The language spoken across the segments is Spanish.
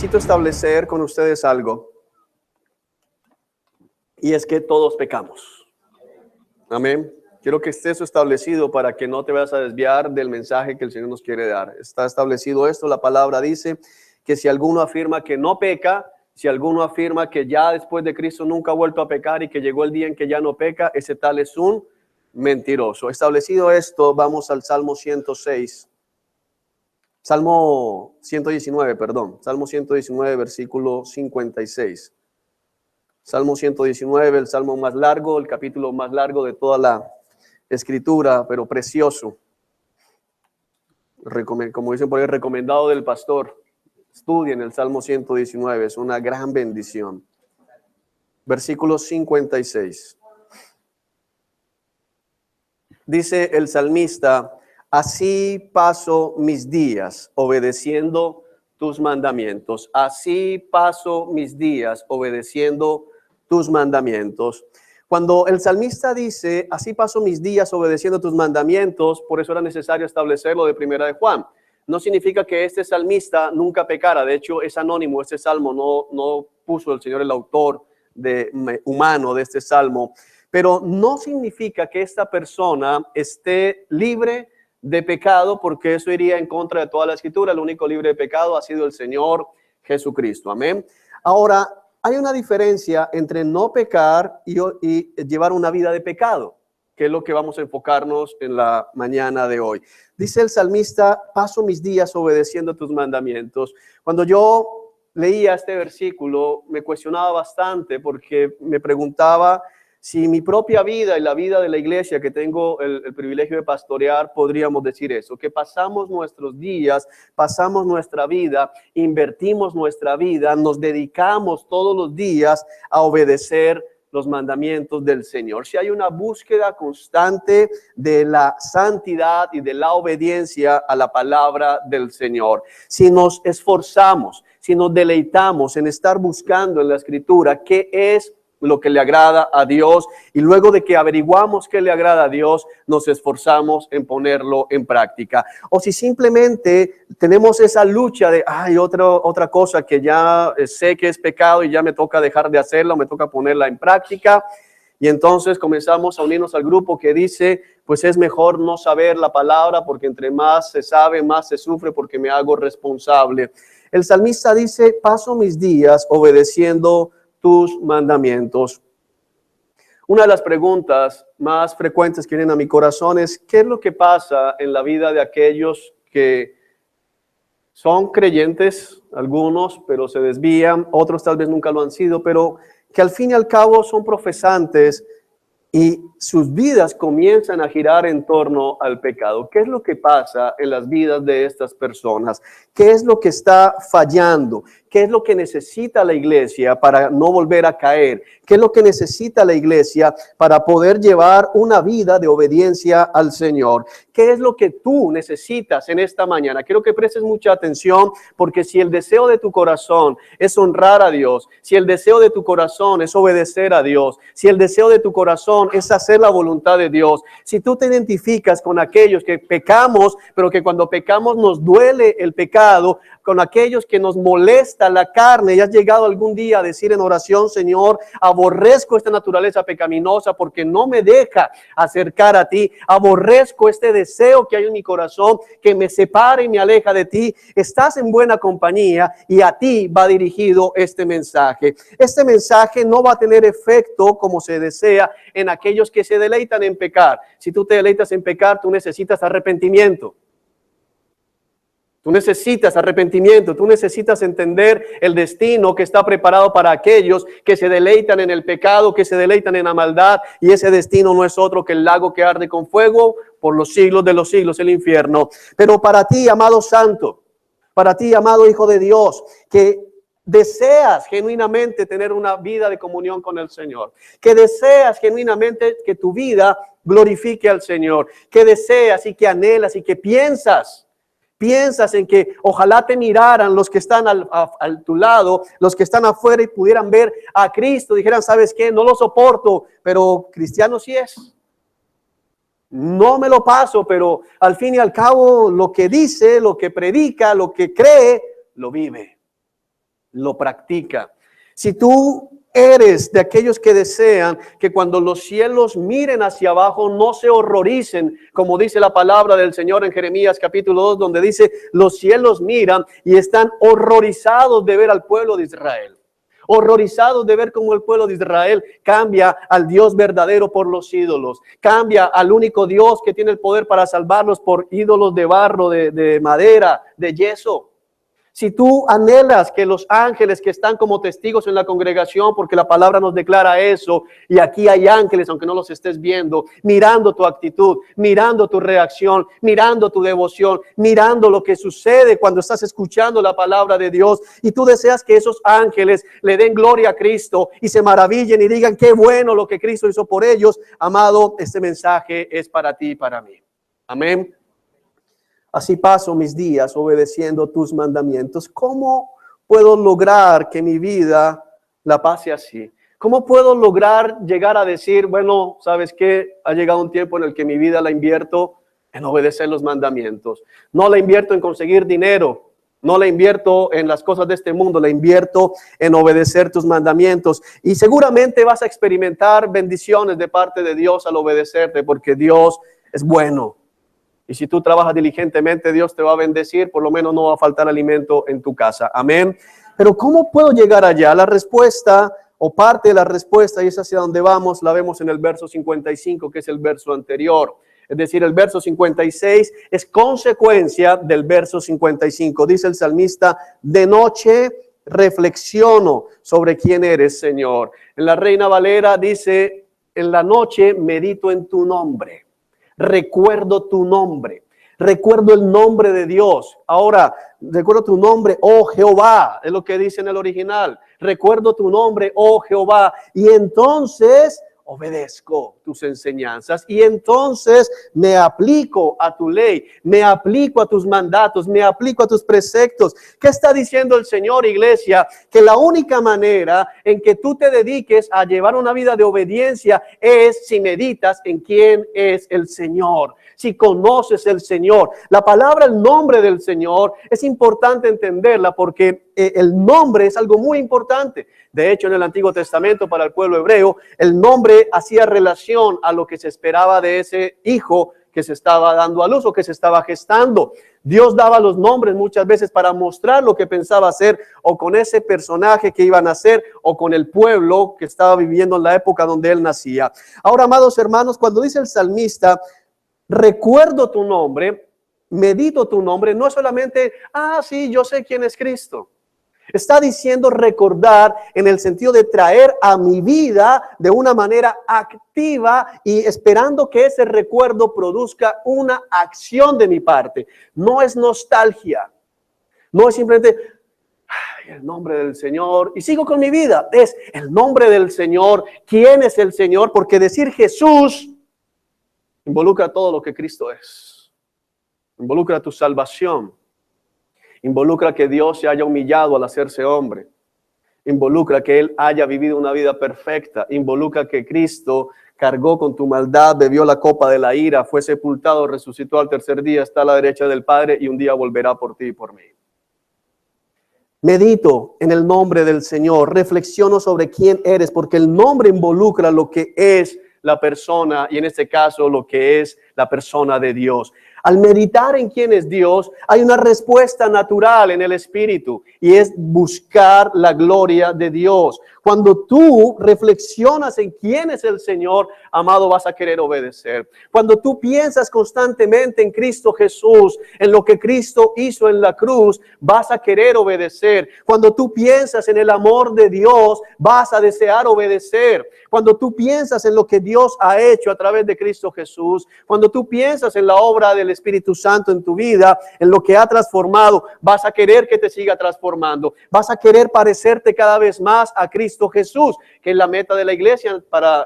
necesito establecer con ustedes algo, y es que todos pecamos. Amén. Quiero que esté eso establecido para que no te vayas a desviar del mensaje que el Señor nos quiere dar. Está establecido esto, la palabra dice que si alguno afirma que no peca, si alguno afirma que ya después de Cristo nunca ha vuelto a pecar y que llegó el día en que ya no peca, ese tal es un mentiroso. Establecido esto, vamos al Salmo 106. Salmo 119, Salmo 119, versículo 56. Salmo 119, el salmo más largo, el capítulo más largo de toda la Escritura, pero precioso. Como dicen por ahí, recomendado del pastor. Estudien el Salmo 119, es una gran bendición. Versículo 56. Dice el salmista: así paso mis días obedeciendo tus mandamientos. Así paso mis días obedeciendo tus mandamientos. Cuando el salmista dice, así paso mis días obedeciendo tus mandamientos, por eso era necesario establecerlo de Primera de Juan. No significa que este salmista nunca pecara. De hecho, es anónimo. Este salmo no puso el Señor el autor humano de este salmo. Pero no significa que esta persona esté libre de pecado, porque eso iría en contra de toda la Escritura. El único libre de pecado ha sido el Señor Jesucristo. Amén. Ahora, hay una diferencia entre no pecar y llevar una vida de pecado, que es lo que vamos a enfocarnos en la mañana de hoy. Dice el salmista: paso mis días obedeciendo tus mandamientos. Cuando yo leía este versículo, me cuestionaba bastante, porque me preguntaba si mi propia vida y la vida de la iglesia que tengo el privilegio de pastorear, podríamos decir eso, que pasamos nuestros días, pasamos nuestra vida, invertimos nuestra vida, nos dedicamos todos los días a obedecer los mandamientos del Señor. Si hay una búsqueda constante de la santidad y de la obediencia a la palabra del Señor, si nos esforzamos, si nos deleitamos en estar buscando en la Escritura qué es lo que le agrada a Dios, y luego de que averiguamos qué le agrada a Dios, nos esforzamos en ponerlo en práctica. O si simplemente tenemos esa lucha de, otra cosa que ya sé que es pecado y ya me toca dejar de hacerla, o me toca ponerla en práctica, y entonces comenzamos a unirnos al grupo que dice, pues es mejor no saber la palabra, porque entre más se sabe, más se sufre, porque me hago responsable. El salmista dice: paso mis días obedeciendo tus mandamientos. Una de las preguntas más frecuentes que vienen a mi corazón es: ¿qué es lo que pasa en la vida de aquellos que son creyentes, algunos, pero se desvían, otros tal vez nunca lo han sido, pero que al fin y al cabo son profesantes y sus vidas comienzan a girar en torno al pecado? ¿Qué es lo que pasa en las vidas de estas personas? ¿Qué es lo que está fallando? ¿Qué es lo que necesita la iglesia para no volver a caer? ¿Qué es lo que necesita la iglesia para poder llevar una vida de obediencia al Señor? ¿Qué es lo que tú necesitas en esta mañana? Quiero que prestes mucha atención, porque si el deseo de tu corazón es honrar a Dios, si el deseo de tu corazón es obedecer a Dios, si el deseo de tu corazón es hacer la voluntad de Dios, si tú te identificas con aquellos que pecamos, pero que cuando pecamos nos duele el pecado, con aquellos que nos molesta la carne, y has llegado algún día a decir en oración: Señor, aborrezco esta naturaleza pecaminosa porque no me deja acercar a ti, aborrezco este deseo que hay en mi corazón que me separa y me aleja de ti. Estás en buena compañía, y a ti va dirigido este mensaje. Este mensaje no va a tener efecto como se desea en aquellos que se deleitan en pecar. Si tú te deleitas en pecar, tú necesitas arrepentimiento. Tú necesitas arrepentimiento, tú necesitas entender el destino que está preparado para aquellos que se deleitan en el pecado, que se deleitan en la maldad, y ese destino no es otro que el lago que arde con fuego por los siglos de los siglos, el infierno. Pero para ti, amado santo, para ti, amado hijo de Dios, que deseas genuinamente tener una vida de comunión con el Señor, que deseas genuinamente que tu vida glorifique al Señor, que deseas y que anhelas y que piensas en que ojalá te miraran los que están a tu lado, los que están afuera, y pudieran ver a Cristo, dijeran: ¿sabes qué? No lo soporto, pero cristiano sí es. No me lo paso, pero al fin y al cabo lo que dice, lo que predica, lo que cree, lo vive. lo practica. Si tú eres de aquellos que desean que cuando los cielos miren hacia abajo no se horroricen, como dice la palabra del Señor en Jeremías capítulo 2, donde dice, los cielos miran y están horrorizados de ver al pueblo de Israel. Horrorizados de ver cómo el pueblo de Israel cambia al Dios verdadero por los ídolos, cambia al único Dios que tiene el poder para salvarlos por ídolos de barro, de madera, de yeso. Si tú anhelas que los ángeles que están como testigos en la congregación, porque la palabra nos declara eso, y aquí hay ángeles, aunque no los estés viendo, mirando tu actitud, mirando tu reacción, mirando tu devoción, mirando lo que sucede cuando estás escuchando la palabra de Dios, y tú deseas que esos ángeles le den gloria a Cristo y se maravillen y digan qué bueno lo que Cristo hizo por ellos, amado, este mensaje es para ti y para mí. Amén. Así paso mis días obedeciendo tus mandamientos. ¿Cómo puedo lograr que mi vida la pase así? ¿Cómo puedo lograr llegar a decir, bueno, ¿sabes qué? Ha llegado un tiempo en el que mi vida la invierto en obedecer los mandamientos. No la invierto en conseguir dinero, no la invierto en las cosas de este mundo, la invierto en obedecer tus mandamientos. Y seguramente vas a experimentar bendiciones de parte de Dios al obedecerte, porque Dios es bueno. Y si tú trabajas diligentemente, Dios te va a bendecir, por lo menos no va a faltar alimento en tu casa. Amén. Pero ¿cómo puedo llegar allá? La respuesta, o parte de la respuesta, y es hacia donde vamos, la vemos en el verso 55, que es el verso anterior. Es decir, el verso 56 es consecuencia del verso 55. Dice el salmista, de noche reflexiono sobre quién eres, Señor. En la Reina Valera dice, en la noche medito en tu nombre. Recuerdo tu nombre, recuerdo el nombre de Dios. Ahora, recuerdo tu nombre, oh Jehová, es lo que dice en el original. Recuerdo tu nombre, oh Jehová, y entonces obedezco tus enseñanzas y entonces me aplico a tu ley, me aplico a tus mandatos, me aplico a tus preceptos. ¿Qué está diciendo el Señor, iglesia? Que la única manera en que tú te dediques a llevar una vida de obediencia es si meditas en quién es el Señor, si conoces el Señor. La palabra, el nombre del Señor, es importante entenderla porque el nombre es algo muy importante. De hecho, en el Antiguo Testamento, para el pueblo hebreo, el nombre hacía relación a lo que se esperaba de ese hijo que se estaba dando a luz o que se estaba gestando. Dios daba los nombres muchas veces para mostrar lo que pensaba hacer o con ese personaje que iba a nacer o con el pueblo que estaba viviendo en la época donde él nacía. Ahora, amados hermanos, cuando dice el salmista, recuerdo tu nombre, medito tu nombre, no es solamente, sí, yo sé quién es Cristo. Está diciendo recordar en el sentido de traer a mi vida de una manera activa y esperando que ese recuerdo produzca una acción de mi parte. No es nostalgia, no es simplemente el nombre del Señor y sigo con mi vida. Es el nombre del Señor. ¿Quién es el Señor? Porque decir Jesús involucra todo lo que Cristo es. Involucra tu salvación. Involucra que Dios se haya humillado al hacerse hombre. Involucra que Él haya vivido una vida perfecta. Involucra que Cristo cargó con tu maldad, bebió la copa de la ira, fue sepultado, resucitó al tercer día, está a la derecha del Padre y un día volverá por ti y por mí. Medito en el nombre del Señor, reflexiono sobre quién eres, porque el nombre involucra lo que es la persona y en este caso lo que es la persona de Dios. Al meditar en quién es Dios, hay una respuesta natural en el espíritu y es buscar la gloria de Dios. Cuando tú reflexionas en quién es el Señor, amado, vas a querer obedecer. Cuando tú piensas constantemente en Cristo Jesús, en lo que Cristo hizo en la cruz, vas a querer obedecer. Cuando tú piensas en el amor de Dios, vas a desear obedecer. Cuando tú piensas en lo que Dios ha hecho a través de Cristo Jesús, cuando tú piensas en la obra del Espíritu Santo en tu vida, en lo que ha transformado, vas a querer que te siga transformando. Vas a querer parecerte cada vez más a Cristo Jesús, que es la meta de la iglesia para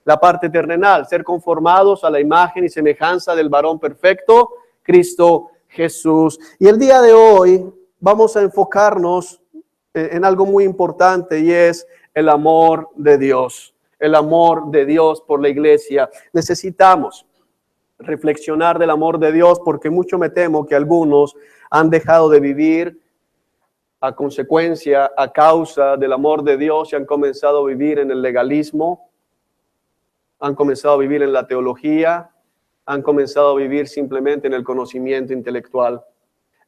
la parte terrenal, ser conformados a la imagen y semejanza del varón perfecto, Cristo Jesús. Y el día de hoy vamos a enfocarnos en algo muy importante y es el amor de Dios. El amor de Dios por la iglesia. Necesitamos reflexionar del amor de Dios porque mucho me temo que algunos han dejado de vivir a consecuencia, a causa del amor de Dios, y han comenzado a vivir en el legalismo, han comenzado a vivir en la teología, han comenzado a vivir simplemente en el conocimiento intelectual.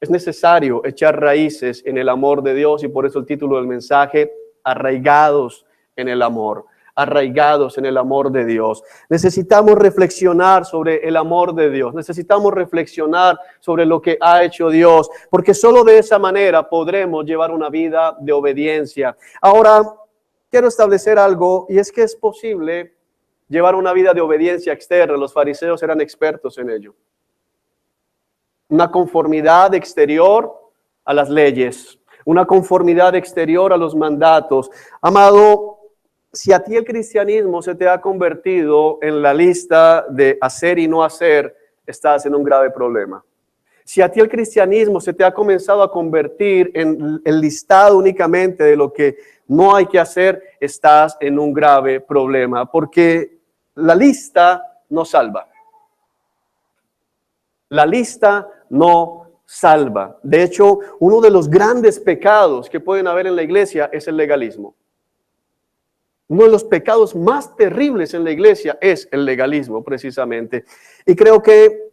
Es necesario echar raíces en el amor de Dios, y por eso el título del mensaje, arraigados en el amor. Arraigados en el amor de Dios. Necesitamos reflexionar sobre el amor de Dios. Necesitamos reflexionar sobre lo que ha hecho Dios, porque solo de esa manera podremos llevar una vida de obediencia. Ahora, quiero establecer algo, y es que es posible llevar una vida de obediencia externa. Los fariseos eran expertos en ello. Una conformidad exterior a las leyes, una conformidad exterior a los mandatos. Amado, si a ti el cristianismo se te ha convertido en la lista de hacer y no hacer, estás en un grave problema. Si a ti el cristianismo se te ha comenzado a convertir en el listado únicamente de lo que no hay que hacer, estás en un grave problema, porque la lista no salva. La lista no salva. De hecho, uno de los grandes pecados que pueden haber en la iglesia es el legalismo. Uno de los pecados más terribles en la iglesia es el legalismo, precisamente. Y creo que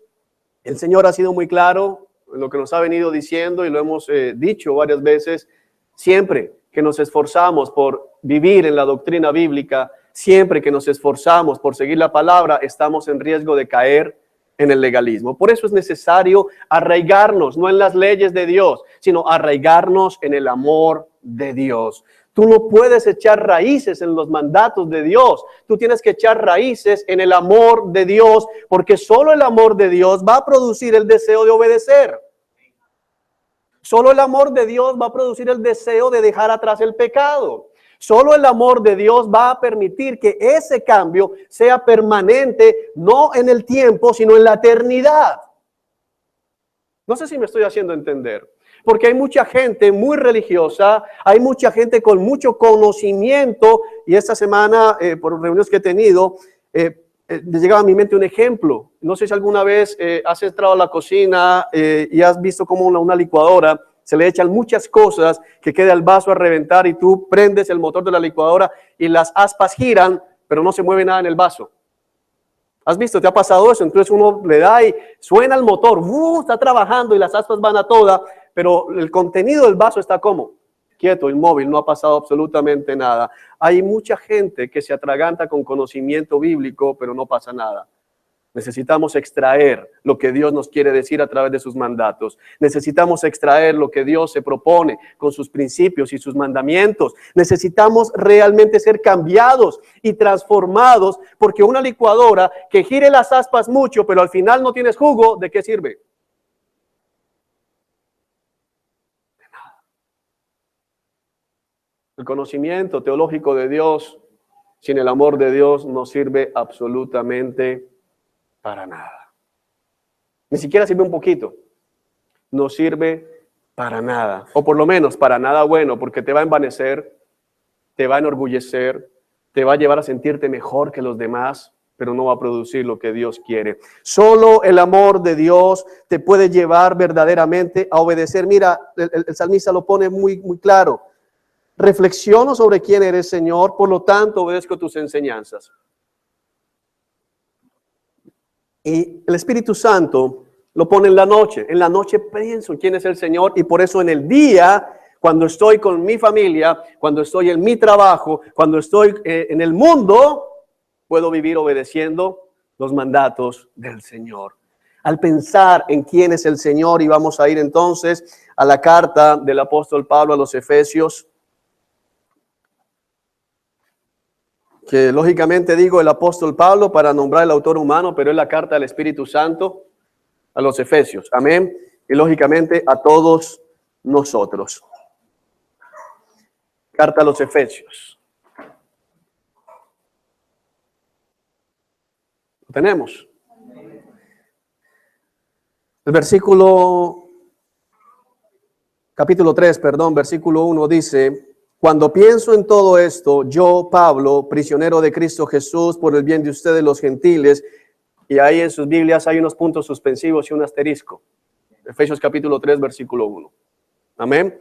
el Señor ha sido muy claro en lo que nos ha venido diciendo, y lo hemos dicho varias veces. Siempre que nos esforzamos por vivir en la doctrina bíblica, siempre que nos esforzamos por seguir la palabra, estamos en riesgo de caer en el legalismo. Por eso es necesario arraigarnos, no en las leyes de Dios, sino arraigarnos en el amor de Dios. Tú no puedes echar raíces en los mandatos de Dios. Tú tienes que echar raíces en el amor de Dios, porque solo el amor de Dios va a producir el deseo de obedecer. Solo el amor de Dios va a producir el deseo de dejar atrás el pecado. Solo el amor de Dios va a permitir que ese cambio sea permanente, no en el tiempo, sino en la eternidad. No sé si me estoy haciendo entender. Porque hay mucha gente muy religiosa, hay mucha gente con mucho conocimiento, y esta semana, por reuniones que he tenido, les llegaba a mi mente un ejemplo. No sé si alguna vez has entrado a la cocina y has visto cómo una licuadora se le echan muchas cosas, que queda el vaso a reventar, y tú prendes el motor de la licuadora y las aspas giran, pero no se mueve nada en el vaso. ¿Has visto? ¿Te ha pasado eso? Entonces uno le da y suena el motor, está trabajando y las aspas van a toda, pero el contenido del vaso está como quieto, inmóvil, no ha pasado absolutamente nada. Hay mucha gente que se atraganta con conocimiento bíblico, pero no pasa nada. Necesitamos extraer lo que Dios nos quiere decir a través de sus mandatos. Necesitamos extraer lo que Dios se propone con sus principios y sus mandamientos. Necesitamos realmente ser cambiados y transformados, porque una licuadora que gire las aspas mucho, pero al final no tienes jugo, ¿de qué sirve? De nada. El conocimiento teológico de Dios sin el amor de Dios no sirve absolutamente para nada. Ni siquiera sirve un poquito. No sirve para nada. O por lo menos para nada bueno, porque te va a envanecer, te va a enorgullecer, te va a llevar a sentirte mejor que los demás, pero no va a producir lo que Dios quiere. Solo el amor de Dios te puede llevar verdaderamente a obedecer. Mira, el salmista lo pone muy, muy claro. Reflexiono sobre quién eres, Señor, por lo tanto obedezco tus enseñanzas. Y el Espíritu Santo lo pone en la noche. En la noche pienso en quién es el Señor, y por eso en el día, cuando estoy con mi familia, cuando estoy en mi trabajo, cuando estoy en el mundo, puedo vivir obedeciendo los mandatos del Señor. Al pensar en quién es el Señor, y vamos a ir entonces a la carta del apóstol Pablo a los Efesios, que lógicamente digo el apóstol Pablo para nombrar el autor humano, pero es la carta del Espíritu Santo a los Efesios. Amén. Y lógicamente a todos nosotros. Carta a los Efesios. ¿Lo tenemos? El capítulo 3, versículo 1 dice: cuando pienso en todo esto, yo, Pablo, prisionero de Cristo Jesús, por el bien de ustedes los gentiles, y ahí en sus Biblias hay unos puntos suspensivos y un asterisco. Efesios capítulo 3, versículo 1. Amén.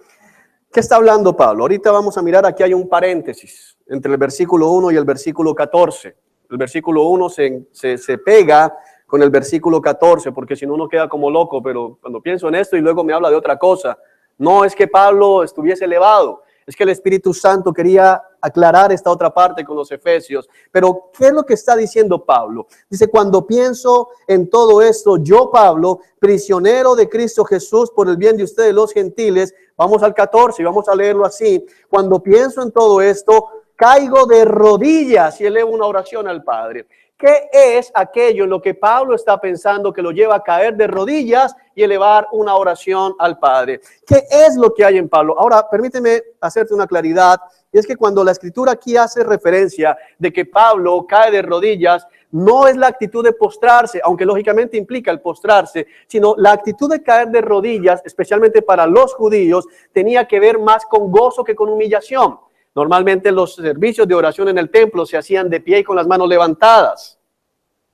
¿Qué está hablando Pablo? Ahorita vamos a mirar, aquí hay un paréntesis entre el versículo 1 y el versículo 14. El versículo 1 se pega con el versículo 14, porque si no uno queda como loco, pero cuando pienso en esto y luego me habla de otra cosa, no es que Pablo estuviese elevado, es que el Espíritu Santo quería aclarar esta otra parte con los efesios. Pero, ¿qué es lo que está diciendo Pablo? Dice, cuando pienso en todo esto, yo, Pablo, prisionero de Cristo Jesús por el bien de ustedes los gentiles, vamos al 14 y vamos a leerlo así. Cuando pienso en todo esto, caigo de rodillas y elevo una oración al Padre. ¿Qué es aquello en lo que Pablo está pensando que lo lleva a caer de rodillas y elevar una oración al Padre? ¿Qué es lo que hay en Pablo? Ahora, permíteme hacerte una claridad, y es que cuando la Escritura aquí hace referencia de que Pablo cae de rodillas, no es la actitud de postrarse, aunque lógicamente implica el postrarse, sino la actitud de caer de rodillas, especialmente para los judíos, tenía que ver más con gozo que con humillación. Normalmente los servicios de oración en el templo se hacían de pie y con las manos levantadas.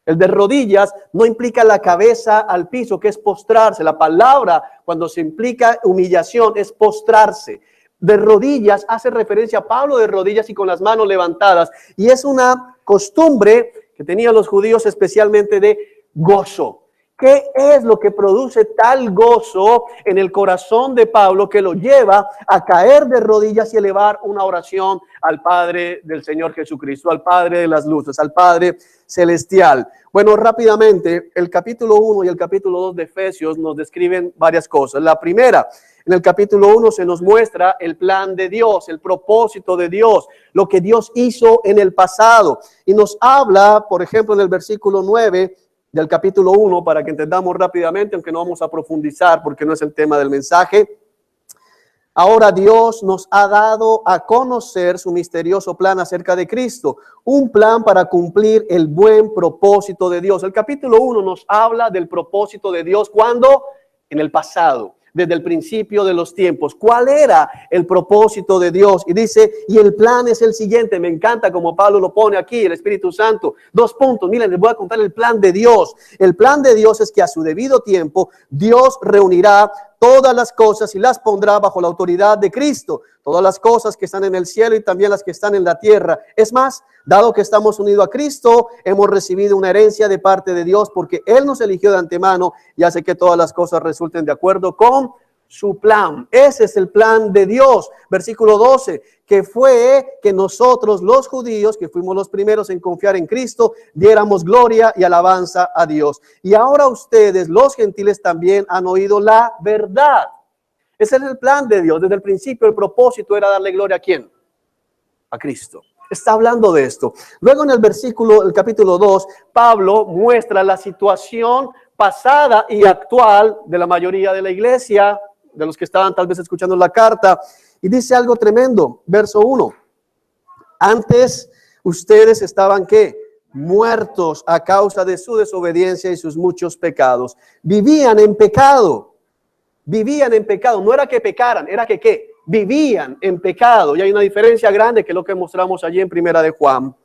El de rodillas no implica la cabeza al piso, que es postrarse. La palabra, cuando se implica humillación, es postrarse. De rodillas hace referencia a Pablo de rodillas y con las manos levantadas. Y es una costumbre que tenían los judíos, especialmente de gozo. ¿Qué es lo que produce tal gozo en el corazón de Pablo que lo lleva a caer de rodillas y elevar una oración al Padre del Señor Jesucristo, al Padre de las luces, al Padre celestial? Bueno, rápidamente, el capítulo 1 y el capítulo 2 de Efesios nos describen varias cosas. La primera, en el capítulo 1 se nos muestra el plan de Dios, el propósito de Dios, lo que Dios hizo en el pasado. Y nos habla, por ejemplo, en el versículo 9, del capítulo 1, para que entendamos rápidamente, aunque no vamos a profundizar porque no es el tema del mensaje. Ahora Dios nos ha dado a conocer su misterioso plan acerca de Cristo, un plan para cumplir el buen propósito de Dios. El capítulo 1 nos habla del propósito de Dios. ¿Cuándo? En el pasado, desde el principio de los tiempos. ¿Cuál era el propósito de Dios? Y dice, y el plan es el siguiente. Me encanta como Pablo lo pone aquí, el Espíritu Santo. 2 puntos. Miren, les voy a contar el plan de Dios. El plan de Dios es que a su debido tiempo Dios reunirá todas las cosas y las pondrá bajo la autoridad de Cristo. Todas las cosas que están en el cielo y también las que están en la tierra. Es más, dado que estamos unidos a Cristo, hemos recibido una herencia de parte de Dios porque Él nos eligió de antemano y hace que todas las cosas resulten de acuerdo con su plan. Ese es el plan de Dios. Versículo 12, que fue que nosotros los judíos, que fuimos los primeros en confiar en Cristo, diéramos gloria y alabanza a Dios. Y ahora ustedes, los gentiles, también han oído la verdad. Ese es el plan de Dios. Desde el principio el propósito era darle gloria ¿a quién? A Cristo. Está hablando de esto. Luego en el capítulo 2, Pablo muestra la situación pasada y actual de la mayoría de la iglesia, de los que estaban tal vez escuchando la carta, y dice algo tremendo. Verso 1. Antes ustedes estaban ¿qué? Muertos a causa de su desobediencia y sus muchos pecados. Vivían en pecado. Vivían en pecado. No era que pecaran, era que ¿qué? Vivían en pecado. Y hay una diferencia grande que es lo que mostramos allí en Primera de Juan.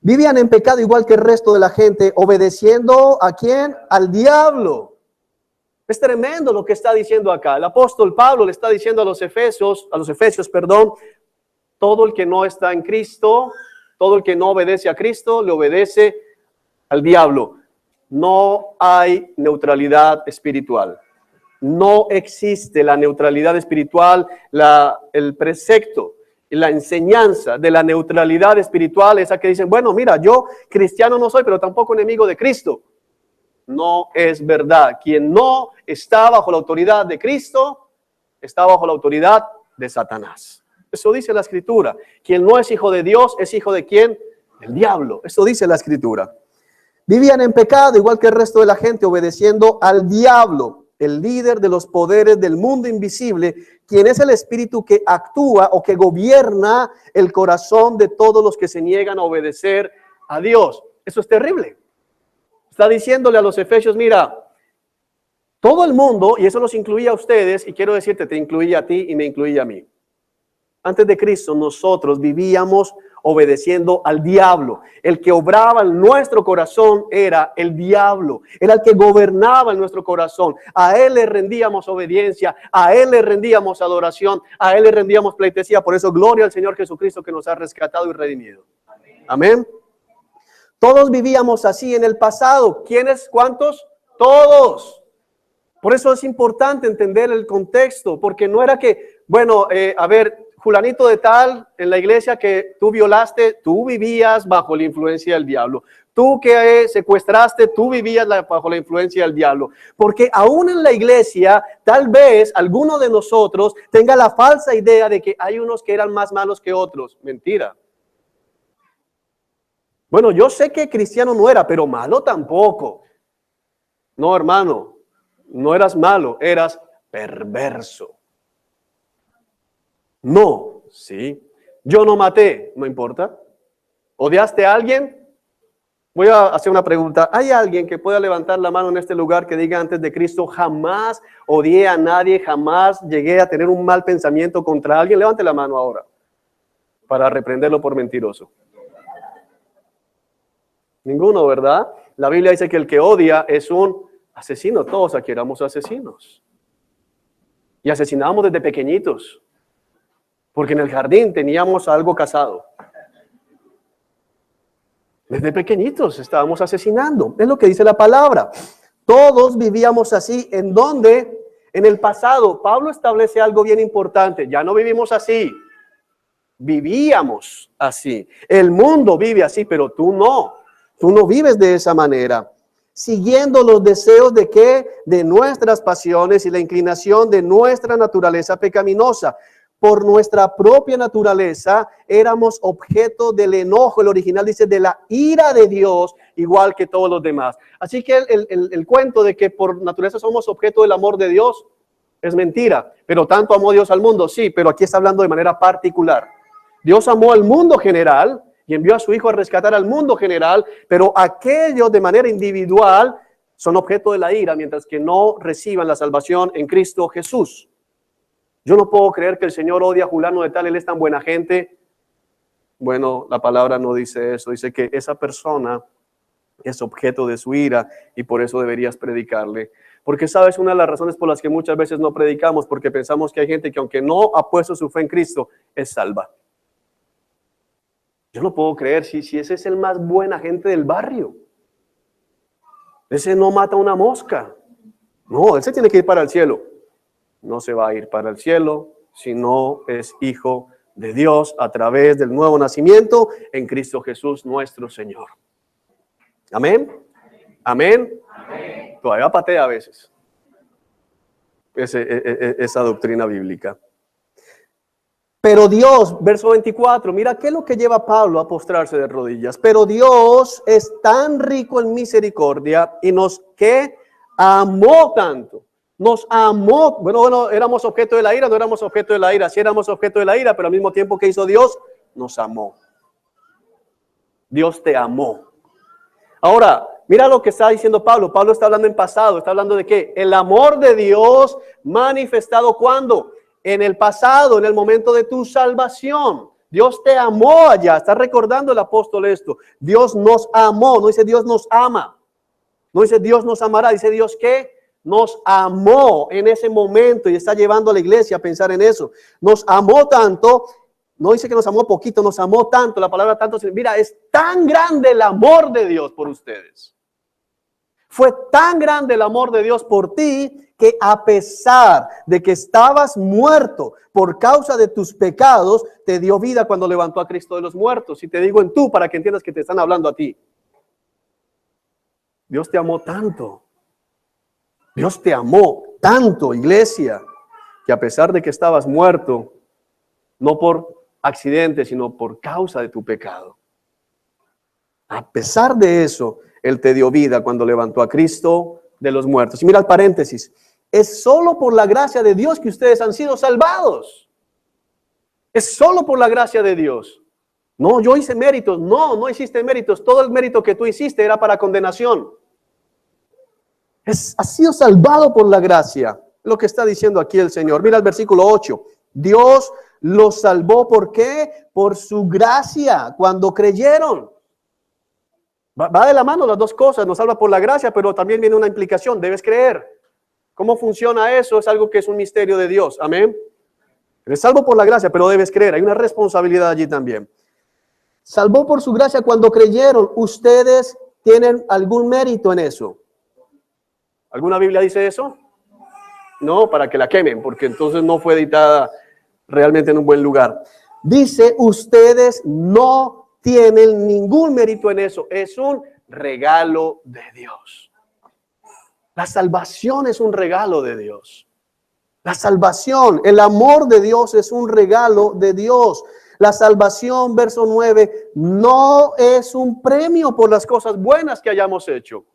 Vivían en pecado igual que el resto de la gente, obedeciendo ¿a quién? Al diablo. Es tremendo lo que está diciendo acá. El apóstol Pablo le está diciendo a los efesios, todo el que no está en Cristo, todo el que no obedece a Cristo, le obedece al diablo. No hay neutralidad espiritual. No existe la neutralidad espiritual, el precepto y la enseñanza de la neutralidad espiritual, esa que dicen, bueno, mira, yo cristiano no soy, pero tampoco enemigo de Cristo. No es verdad. Quien no está bajo la autoridad de Cristo, está bajo la autoridad de Satanás. Eso dice la Escritura. Quien no es hijo de Dios, ¿es hijo de quién? Del diablo. Eso dice la Escritura. Vivían en pecado, igual que el resto de la gente, obedeciendo al diablo, el líder de los poderes del mundo invisible, quien es el espíritu que actúa o que gobierna el corazón de todos los que se niegan a obedecer a Dios. Eso es terrible. Está diciéndole a los efesios, mira, todo el mundo, y eso los incluía a ustedes, y quiero decirte, te incluía a ti y me incluía a mí. Antes de Cristo nosotros vivíamos obedeciendo al diablo. El que obraba en nuestro corazón era el diablo. Era el que gobernaba en nuestro corazón. A él le rendíamos obediencia, a él le rendíamos adoración, a él le rendíamos pleitesía. Por eso, gloria al Señor Jesucristo que nos ha rescatado y redimido. Amén. Todos vivíamos así en el pasado. ¿Quiénes? ¿Cuántos? Todos. Por eso es importante entender el contexto, porque no era que, bueno, a ver, fulanito de tal en la iglesia que tú violaste, tú vivías bajo la influencia del diablo. Tú que secuestraste, tú vivías bajo la influencia del diablo. Porque aún en la iglesia, tal vez alguno de nosotros tenga la falsa idea de que hay unos que eran más malos que otros. Mentira. Bueno, yo sé que cristiano no era, pero malo tampoco. No, hermano, no eras malo, eras perverso. No, sí. Yo no maté, no importa. ¿Odiaste a alguien? Voy a hacer una pregunta. ¿Hay alguien que pueda levantar la mano en este lugar que diga antes de Cristo, jamás odié a nadie, jamás llegué a tener un mal pensamiento contra alguien? Levante la mano ahora para reprenderlo por mentiroso. Ninguno, ¿verdad? La Biblia dice que el que odia es un asesino. Todos aquí éramos asesinos. Y asesinábamos desde pequeñitos. Porque en el jardín teníamos algo casado. Desde pequeñitos estábamos asesinando. Es lo que dice la palabra. Todos vivíamos así. ¿En dónde? En el pasado. Pablo establece algo bien importante. Ya no vivimos así. Vivíamos así. El mundo vive así, pero tú no. Tú no vives de esa manera. Siguiendo los deseos de ¿qué? De nuestras pasiones y la inclinación de nuestra naturaleza pecaminosa. Por nuestra propia naturaleza éramos objeto del enojo. El original dice de la ira de Dios, igual que todos los demás. Así que el cuento de que por naturaleza somos objeto del amor de Dios es mentira. Pero tanto amó Dios al mundo, sí, pero aquí está hablando de manera particular. Dios amó al mundo general y envió a su Hijo a rescatar al mundo general, pero aquellos de manera individual son objeto de la ira, mientras que no reciban la salvación en Cristo Jesús. Yo no puedo creer que el Señor odia a fulano de tal, él es tan buena gente. Bueno, la palabra no dice eso, dice que esa persona es objeto de su ira y por eso deberías predicarle. Porque sabes, una de las razones por las que muchas veces no predicamos, porque pensamos que hay gente que aunque no ha puesto su fe en Cristo, es salva. Yo no puedo creer si ese es el más buena gente del barrio. Ese no mata una mosca. No, él se tiene que ir para el cielo. No se va a ir para el cielo si no es hijo de Dios a través del nuevo nacimiento en Cristo Jesús nuestro Señor. Amén. Amén. Amén. Todavía patea a veces esa doctrina bíblica. Pero Dios, verso 24, mira qué es lo que lleva a Pablo a postrarse de rodillas. Pero Dios es tan rico en misericordia y nos que amó tanto. Nos amó. Bueno, éramos objeto de la ira, no éramos objeto de la ira. Sí éramos objeto de la ira, pero al mismo tiempo que hizo Dios, nos amó. Dios te amó. Ahora, mira lo que está diciendo Pablo. Pablo está hablando en pasado. Está hablando de qué? El amor de Dios manifestado ¿cuándo? En el pasado, en el momento de tu salvación. Dios te amó allá. Está recordando el apóstol esto. Dios nos amó. No dice Dios nos ama. No dice Dios nos amará. Dice Dios ¿qué? Nos amó en ese momento y está llevando a la iglesia a pensar en eso. Nos amó tanto. No dice que nos amó poquito, nos amó tanto. La palabra tanto, mira, es tan grande el amor de Dios por ustedes. Fue tan grande el amor de Dios por ti que a pesar de que estabas muerto por causa de tus pecados, te dio vida cuando levantó a Cristo de los muertos. Y te digo en tú para que entiendas que te están hablando a ti. Dios te amó tanto. Dios te amó tanto, iglesia, que a pesar de que estabas muerto, no por accidente, sino por causa de tu pecado. A pesar de eso, Él te dio vida cuando levantó a Cristo de los muertos. Y mira el paréntesis. Es solo por la gracia de Dios que ustedes han sido salvados. Es solo por la gracia de Dios. No, yo hice méritos. No hiciste méritos. Todo el mérito que tú hiciste era para condenación. Has sido salvado por la gracia. Lo que está diciendo aquí el Señor. Mira el versículo 8. Dios los salvó. ¿Por qué? Por su gracia, cuando creyeron. Va de la mano las dos cosas, nos salva por la gracia, pero también viene una implicación, debes creer. ¿Cómo funciona eso? Es algo que es un misterio de Dios, amén. Eres salvo por la gracia, pero debes creer, hay una responsabilidad allí también. Salvó por su gracia cuando creyeron. ¿Ustedes tienen algún mérito en eso? ¿Alguna Biblia dice eso? No, para que la quemen, porque entonces no fue editada realmente en un buen lugar. Dice, ustedes no tienen ningún mérito en eso. Es un regalo de Dios. La salvación es un regalo de Dios. La salvación, el amor de Dios es un regalo de Dios. La salvación, verso 9, no es un premio por las cosas buenas que hayamos hecho.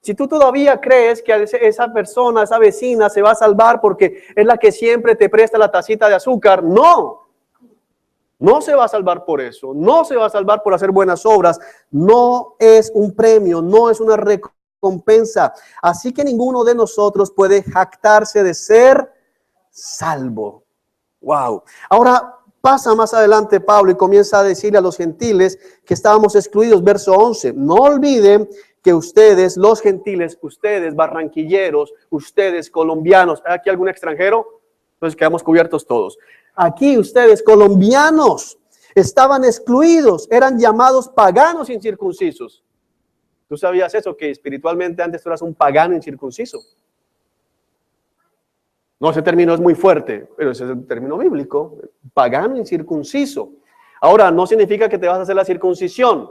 Si tú todavía crees que esa persona, esa vecina se va a salvar porque es la que siempre te presta la tacita de azúcar, no. No se va a salvar por eso, no se va a salvar por hacer buenas obras, no es un premio, no es una recompensa. Así que ninguno de nosotros puede jactarse de ser salvo. Wow. Ahora pasa más adelante Pablo y comienza a decirle a los gentiles que estábamos excluidos, verso 11. No olviden que ustedes, los gentiles, ustedes barranquilleros, ustedes colombianos, ¿hay aquí algún extranjero? Entonces quedamos cubiertos todos. Aquí ustedes, colombianos, estaban excluidos, eran llamados paganos incircuncisos. ¿Tú sabías eso? Que espiritualmente antes tú eras un pagano incircunciso. No, ese término es muy fuerte, pero ese es el término bíblico, pagano incircunciso. Ahora, no significa que te vas a hacer la circuncisión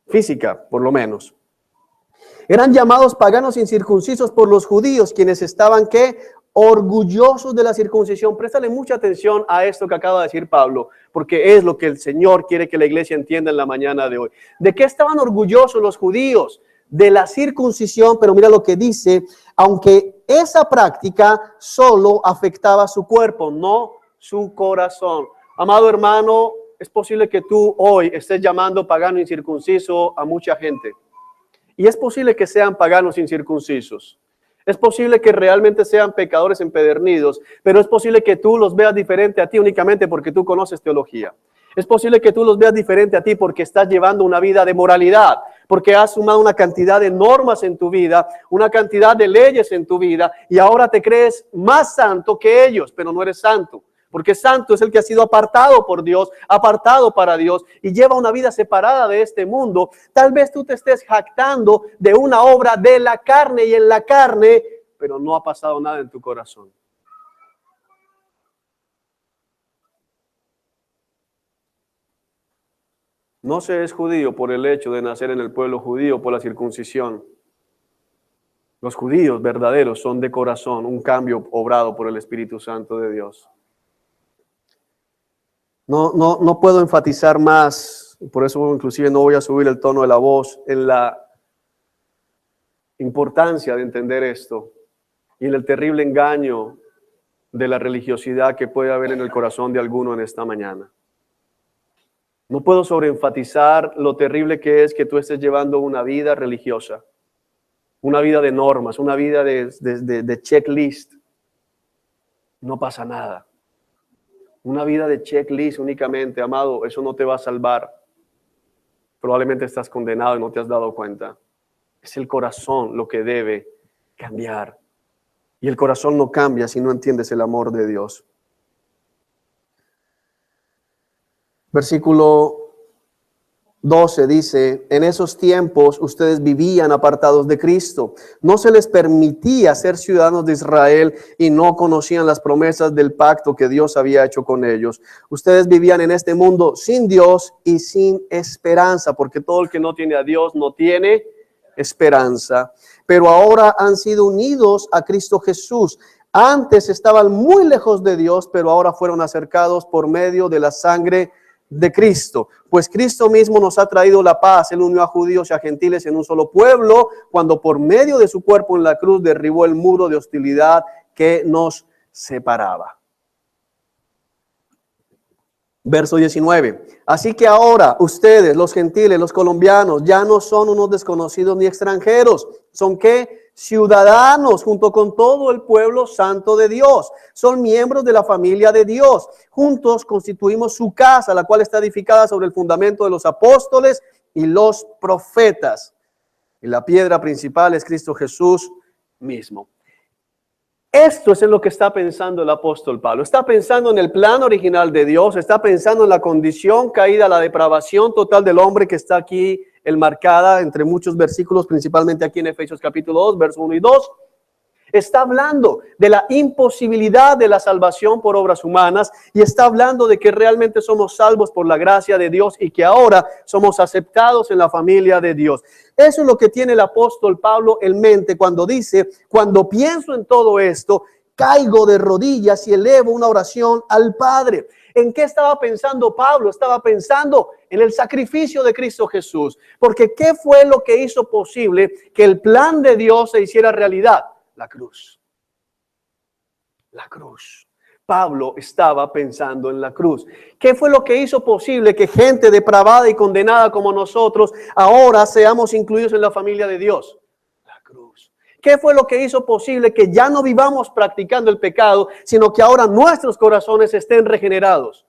física, por lo menos. Eran llamados paganos incircuncisos por los judíos, quienes estaban, ¿qué? Orgullosos de la circuncisión. Préstale mucha atención a esto que acaba de decir Pablo, porque es lo que el Señor quiere que la iglesia entienda en la mañana de hoy. ¿De qué estaban orgullosos los judíos? De la circuncisión, pero mira lo que dice, aunque esa práctica solo afectaba su cuerpo, no su corazón. Amado hermano, es posible que tú hoy estés llamando pagano incircunciso a mucha gente. Y es posible que sean paganos incircuncisos. Es posible que realmente sean pecadores empedernidos, pero es posible que tú los veas diferente a ti únicamente porque tú conoces teología. Es posible que tú los veas diferente a ti porque estás llevando una vida de moralidad, porque has sumado una cantidad de normas en tu vida, una cantidad de leyes en tu vida, y ahora te crees más santo que ellos, pero no eres santo. Porque santo es el que ha sido apartado por Dios, apartado para Dios y lleva una vida separada de este mundo. Tal vez tú te estés jactando de una obra de la carne y en la carne, pero no ha pasado nada en tu corazón. No se es judío por el hecho de nacer en el pueblo judío, por la circuncisión. Los judíos verdaderos son de corazón, un cambio obrado por el Espíritu Santo de Dios. No puedo enfatizar más, por eso inclusive no voy a subir el tono de la voz, en la importancia de entender esto y en el terrible engaño de la religiosidad que puede haber en el corazón de alguno en esta mañana. No puedo sobreenfatizar lo terrible que es que tú estés llevando una vida religiosa, una vida de normas, una vida de checklist. No pasa nada. Una vida de checklist únicamente, amado, eso no te va a salvar. Probablemente estás condenado y no te has dado cuenta. Es el corazón lo que debe cambiar. Y el corazón no cambia si no entiendes el amor de Dios. Versículo 12 dice, en esos tiempos ustedes vivían apartados de Cristo. No se les permitía ser ciudadanos de Israel y no conocían las promesas del pacto que Dios había hecho con ellos. Ustedes vivían en este mundo sin Dios y sin esperanza, porque todo el que no tiene a Dios no tiene esperanza. Pero ahora han sido unidos a Cristo Jesús. Antes estaban muy lejos de Dios, pero ahora fueron acercados por medio de la sangre de Cristo, pues Cristo mismo nos ha traído la paz. Él unió a judíos y a gentiles en un solo pueblo, cuando por medio de su cuerpo en la cruz derribó el muro de hostilidad que nos separaba. Verso 19. Así que ahora ustedes, los gentiles, los colombianos, ya no son unos desconocidos ni extranjeros. ¿Son qué? ciudadanos junto con todo el pueblo santo de Dios. Son miembros de la familia de Dios. Juntos constituimos su casa, la cual está edificada sobre el fundamento de los apóstoles y los profetas. Y la piedra principal es Cristo Jesús mismo. Esto es en lo que está pensando el apóstol Pablo. Está pensando en el plan original de Dios, está pensando en la condición caída, la depravación total del hombre que está aquí enmarcada entre muchos versículos, principalmente aquí en Efesios capítulo 2, versos 1 y 2. Está hablando de la imposibilidad de la salvación por obras humanas y está hablando de que realmente somos salvos por la gracia de Dios y que ahora somos aceptados en la familia de Dios. Eso es lo que tiene el apóstol Pablo en mente cuando dice, cuando pienso en todo esto, caigo de rodillas y elevo una oración al Padre. ¿En qué estaba pensando Pablo? Estaba pensando en el sacrificio de Cristo Jesús. Porque ¿qué fue lo que hizo posible que el plan de Dios se hiciera realidad? La cruz. La cruz. Pablo estaba pensando en la cruz. ¿Qué fue lo que hizo posible que gente depravada y condenada como nosotros ahora seamos incluidos en la familia de Dios? La cruz. ¿Qué fue lo que hizo posible que ya no vivamos practicando el pecado, sino que ahora nuestros corazones estén regenerados?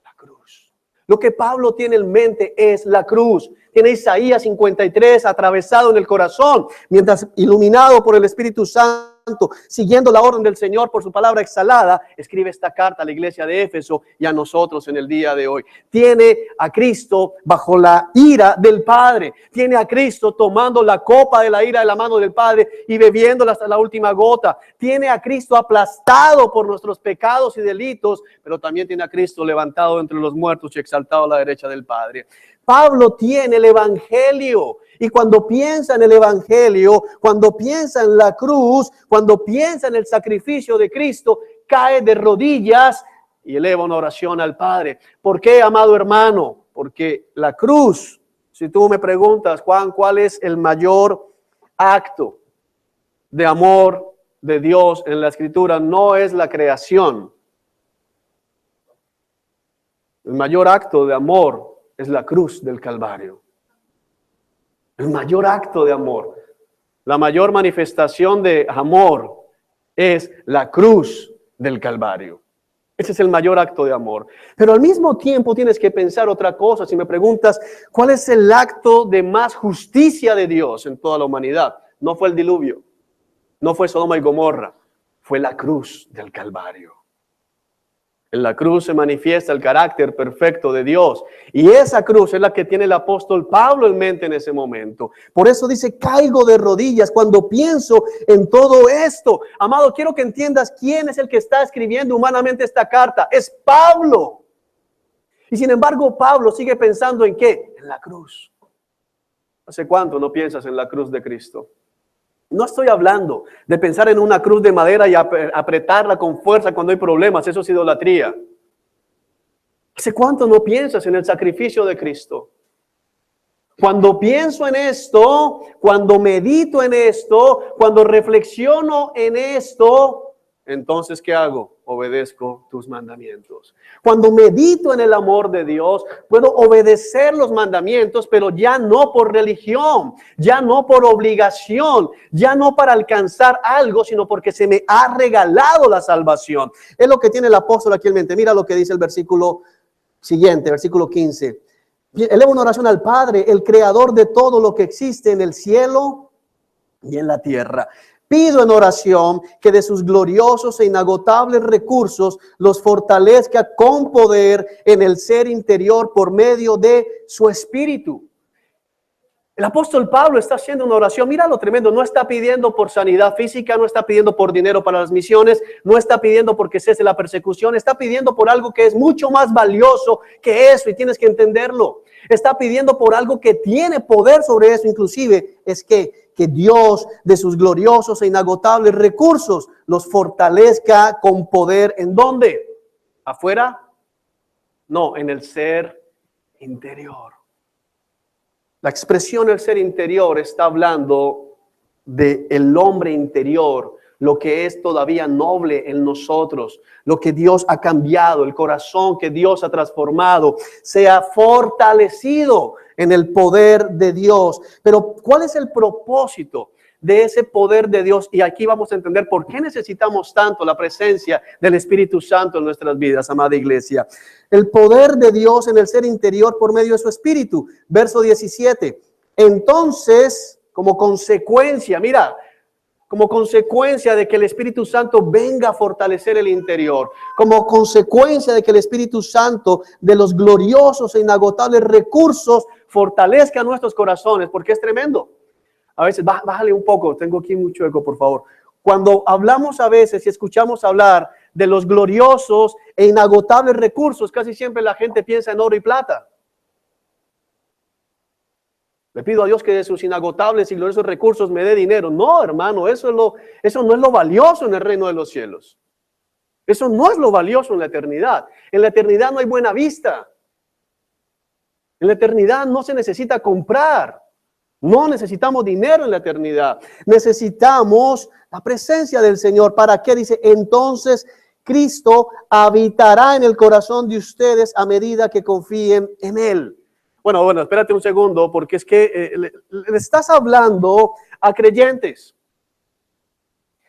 La cruz. Lo que Pablo tiene en mente es la cruz. Tiene Isaías 53 atravesado en el corazón, mientras iluminado por el Espíritu Santo, siguiendo la orden del Señor por su palabra exhalada, escribe esta carta a la iglesia de Éfeso y a nosotros en el día de hoy. Tiene a Cristo bajo la ira del Padre. Tiene a Cristo tomando la copa de la ira de la mano del Padre y bebiéndola hasta la última gota. Tiene a Cristo aplastado por nuestros pecados y delitos, pero también tiene a Cristo levantado entre los muertos y exaltado a la derecha del Padre. Pablo tiene el Evangelio y cuando piensa en el Evangelio, cuando piensa en la cruz, cuando piensa en el sacrificio de Cristo, cae de rodillas y eleva una oración al Padre. ¿Por qué, amado hermano? Porque la cruz, si tú me preguntas, Juan, ¿cuál es el mayor acto de amor de Dios en la Escritura? No es la creación. El mayor acto de amor es la cruz del Calvario. El mayor acto de amor, la mayor manifestación de amor es la cruz del Calvario. Ese es el mayor acto de amor. Pero al mismo tiempo tienes que pensar otra cosa. Si me preguntas, ¿cuál es el acto de más justicia de Dios en toda la humanidad? No fue el diluvio, no fue Sodoma y Gomorra, fue la cruz del Calvario. En la cruz se manifiesta el carácter perfecto de Dios. Y esa cruz es la que tiene el apóstol Pablo en mente en ese momento. Por eso dice, caigo de rodillas cuando pienso en todo esto. Amado, quiero que entiendas quién es el que está escribiendo humanamente esta carta. Es Pablo. Y sin embargo, Pablo sigue pensando ¿en qué? En la cruz. ¿Hace cuánto no piensas en la cruz de Cristo? No estoy hablando de pensar en una cruz de madera y apretarla con fuerza cuando hay problemas. Eso es idolatría. ¿Hace cuánto no piensas en el sacrificio de Cristo? Cuando pienso en esto, cuando medito en esto, cuando reflexiono en esto, entonces ¿qué hago? Obedezco tus mandamientos. Cuando medito en el amor de Dios, puedo obedecer los mandamientos, pero ya no por religión, ya no por obligación, ya no para alcanzar algo, sino porque se me ha regalado la salvación. Es lo que tiene el apóstol aquí en mente. Mira lo que dice el versículo siguiente, versículo 15. Eleva una oración al Padre, el creador de todo lo que existe en el cielo y en la tierra. Pido en oración que de sus gloriosos e inagotables recursos los fortalezca con poder en el ser interior por medio de su espíritu. El apóstol Pablo está haciendo una oración, mira lo tremendo, no está pidiendo por sanidad física, no está pidiendo por dinero para las misiones, no está pidiendo porque cese la persecución, está pidiendo por algo que es mucho más valioso que eso y tienes que entenderlo. Está pidiendo por algo que tiene poder sobre eso, inclusive es que Dios de sus gloriosos e inagotables recursos los fortalezca con poder. ¿En dónde? ¿Afuera? No, en el ser interior. La expresión del ser interior está hablando del hombre interior, lo que es todavía noble en nosotros, lo que Dios ha cambiado, el corazón que Dios ha transformado, sea fortalecido en el poder de Dios. Pero ¿cuál es el propósito de ese poder de Dios. Y aquí vamos a entender por qué necesitamos tanto la presencia del Espíritu Santo en nuestras vidas, amada iglesia. El poder de Dios en el ser interior por medio de su Espíritu. Verso 17. Entonces, como consecuencia, mira, como consecuencia de que el Espíritu Santo venga a fortalecer el interior, como consecuencia de que el Espíritu Santo de los gloriosos e inagotables recursos fortalezca nuestros corazones, porque es tremendo. A veces, bájale un poco, tengo aquí mucho eco, por favor. Cuando hablamos a veces y escuchamos hablar de los gloriosos e inagotables recursos, casi siempre la gente piensa en oro y plata. Le pido a Dios que de sus inagotables y gloriosos recursos me dé dinero. No, hermano, eso no es lo valioso en el reino de los cielos. Eso no es lo valioso en la eternidad. En la eternidad no hay buena vista. En la eternidad no se necesita comprar. No necesitamos dinero en la eternidad. Necesitamos la presencia del Señor. ¿Para qué? Dice, entonces Cristo habitará en el corazón de ustedes a medida que confíen en Él. Bueno, espérate un segundo, porque es que le estás hablando a creyentes.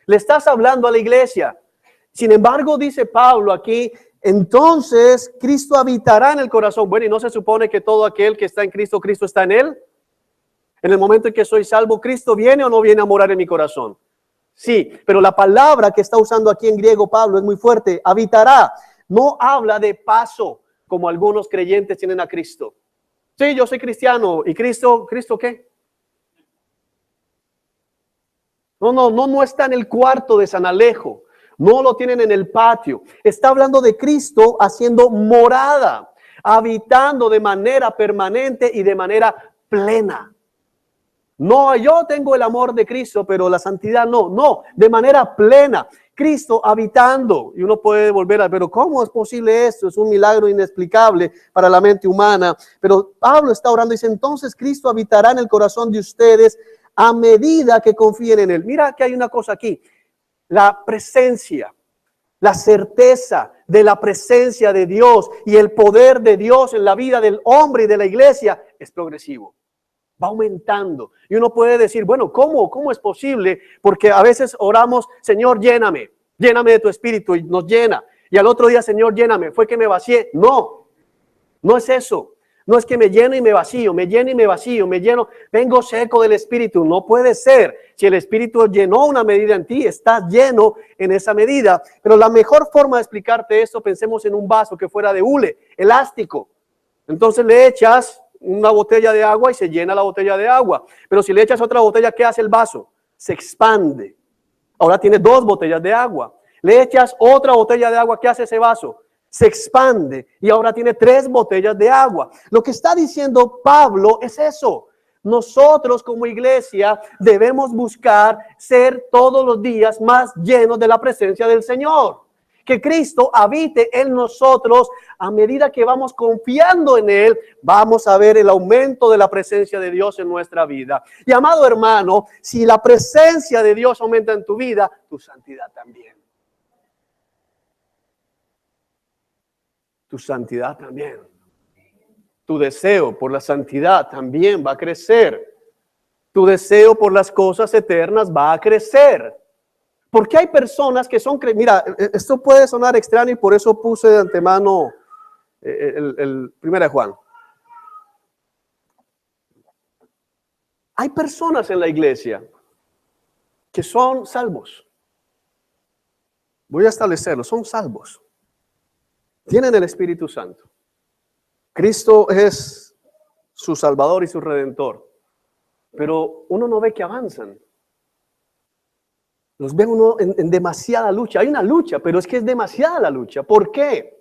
Le estás hablando a la iglesia. Sin embargo, dice Pablo aquí, entonces Cristo habitará en el corazón. Bueno, ¿y no se supone que todo aquel que está en Cristo, Cristo está en él? En el momento en que soy salvo, ¿Cristo viene o no viene a morar en mi corazón? Sí, pero la palabra que está usando aquí en griego Pablo es muy fuerte. Habitará. No habla de paso, como algunos creyentes tienen a Cristo. Sí, yo soy cristiano. ¿Y Cristo qué? No está en el cuarto de San Alejo. No lo tienen en el patio. Está hablando de Cristo haciendo morada, habitando de manera permanente y de manera plena. No, yo tengo el amor de Cristo, pero la santidad no, de manera plena. Cristo habitando. Y uno puede volver a, pero ¿cómo es posible esto? Es un milagro inexplicable para la mente humana. Pero Pablo está orando y dice, entonces Cristo habitará en el corazón de ustedes a medida que confíen en Él. Mira que hay una cosa aquí. La presencia, la certeza de la presencia de Dios y el poder de Dios en la vida del hombre y de la iglesia es progresivo. Va aumentando. Y uno puede decir, bueno, ¿cómo es posible? Porque a veces oramos, Señor, lléname de tu espíritu, y nos llena. Y al otro día, Señor, lléname. Fue que me vacié. No es eso. No es que me lleno y me vacío, me lleno y me vacío, me lleno, vengo seco del espíritu. No puede ser. Si el espíritu llenó una medida en ti, estás lleno en esa medida. Pero la mejor forma de explicarte esto, pensemos en un vaso que fuera de hule, elástico. Entonces le echas una botella de agua y se llena la botella de agua. Pero si le echas otra botella, ¿qué hace el vaso? Se expande. Ahora tiene 2 botellas de agua. Le echas otra botella de agua, ¿qué hace ese vaso? Se expande y ahora tiene 3 botellas de agua. Lo que está diciendo Pablo es eso. Nosotros como iglesia debemos buscar ser todos los días más llenos de la presencia del Señor. Que Cristo habite en nosotros. A medida que vamos confiando en Él, vamos a ver el aumento de la presencia de Dios en nuestra vida. Y amado hermano, si la presencia de Dios aumenta en tu vida, tu santidad también. Tu santidad también. Tu deseo por la santidad también va a crecer. Tu deseo por las cosas eternas va a crecer. Porque hay personas que son, mira, esto puede sonar extraño y por eso puse de antemano el 1 Juan. Hay personas en la iglesia que son salvos. Voy a establecerlo, son salvos. Tienen el Espíritu Santo. Cristo es su Salvador y su Redentor. Pero uno no ve que avanzan. Los ve uno en demasiada lucha. Hay una lucha, pero es que es demasiada la lucha. ¿Por qué?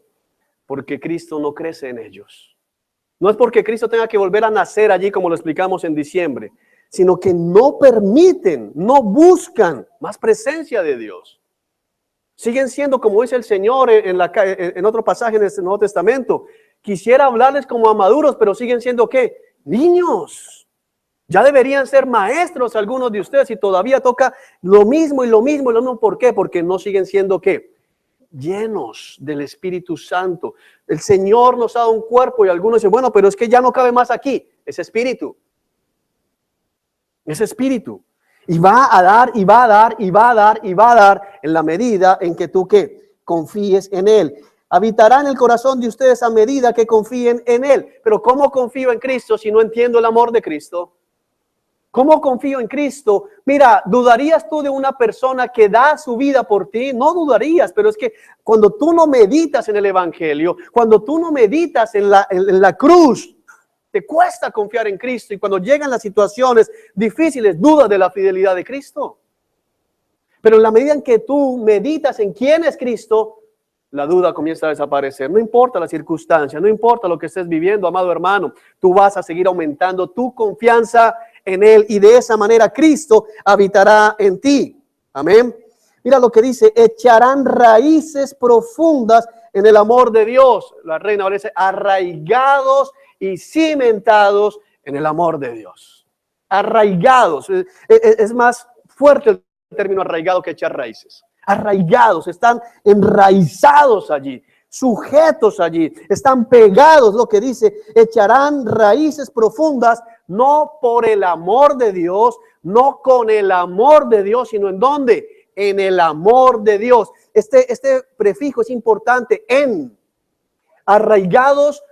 Porque Cristo no crece en ellos. No es porque Cristo tenga que volver a nacer allí como lo explicamos en diciembre, sino que no permiten, no buscan más presencia de Dios. Siguen siendo, como dice el Señor en otro pasaje en el Nuevo Testamento, quisiera hablarles como a maduros, pero siguen siendo ¿qué? Niños. Ya deberían ser maestros algunos de ustedes y todavía toca lo mismo y lo mismo y lo mismo. ¿Por qué? Porque no siguen siendo ¿qué? Llenos del Espíritu Santo. El Señor nos ha dado un cuerpo y algunos dicen, bueno, pero es que ya no cabe más aquí. Es espíritu. Es espíritu. Y va a dar, y va a dar, y va a dar, y va a dar en la medida en que tú ¿qué? Confíes en Él. Habitará en el corazón de ustedes a medida que confíen en Él. Pero ¿cómo confío en Cristo si no entiendo el amor de Cristo? ¿Cómo confío en Cristo? Mira, ¿dudarías tú de una persona que da su vida por ti? No dudarías, pero es que cuando tú no meditas en el Evangelio, cuando tú no meditas en la cruz, te cuesta confiar en Cristo, y cuando llegan las situaciones difíciles, dudas de la fidelidad de Cristo. Pero en la medida en que tú meditas en quién es Cristo, la duda comienza a desaparecer. No importa la circunstancia, no importa lo que estés viviendo, amado hermano, tú vas a seguir aumentando tu confianza en Él, y de esa manera Cristo habitará en ti. Amén. Mira lo que dice: echarán raíces profundas en el amor de Dios. La Reina Valera dice: arraigados y cimentados en el amor de Dios. Arraigados. Es más fuerte el término arraigado que echar raíces. Arraigados, están enraizados allí, sujetos allí, están pegados. Lo que dice: echarán raíces profundas, no por el amor de Dios, no con el amor de Dios, sino ¿en dónde? En el amor de Dios. Este prefijo es importante, en. Arraigados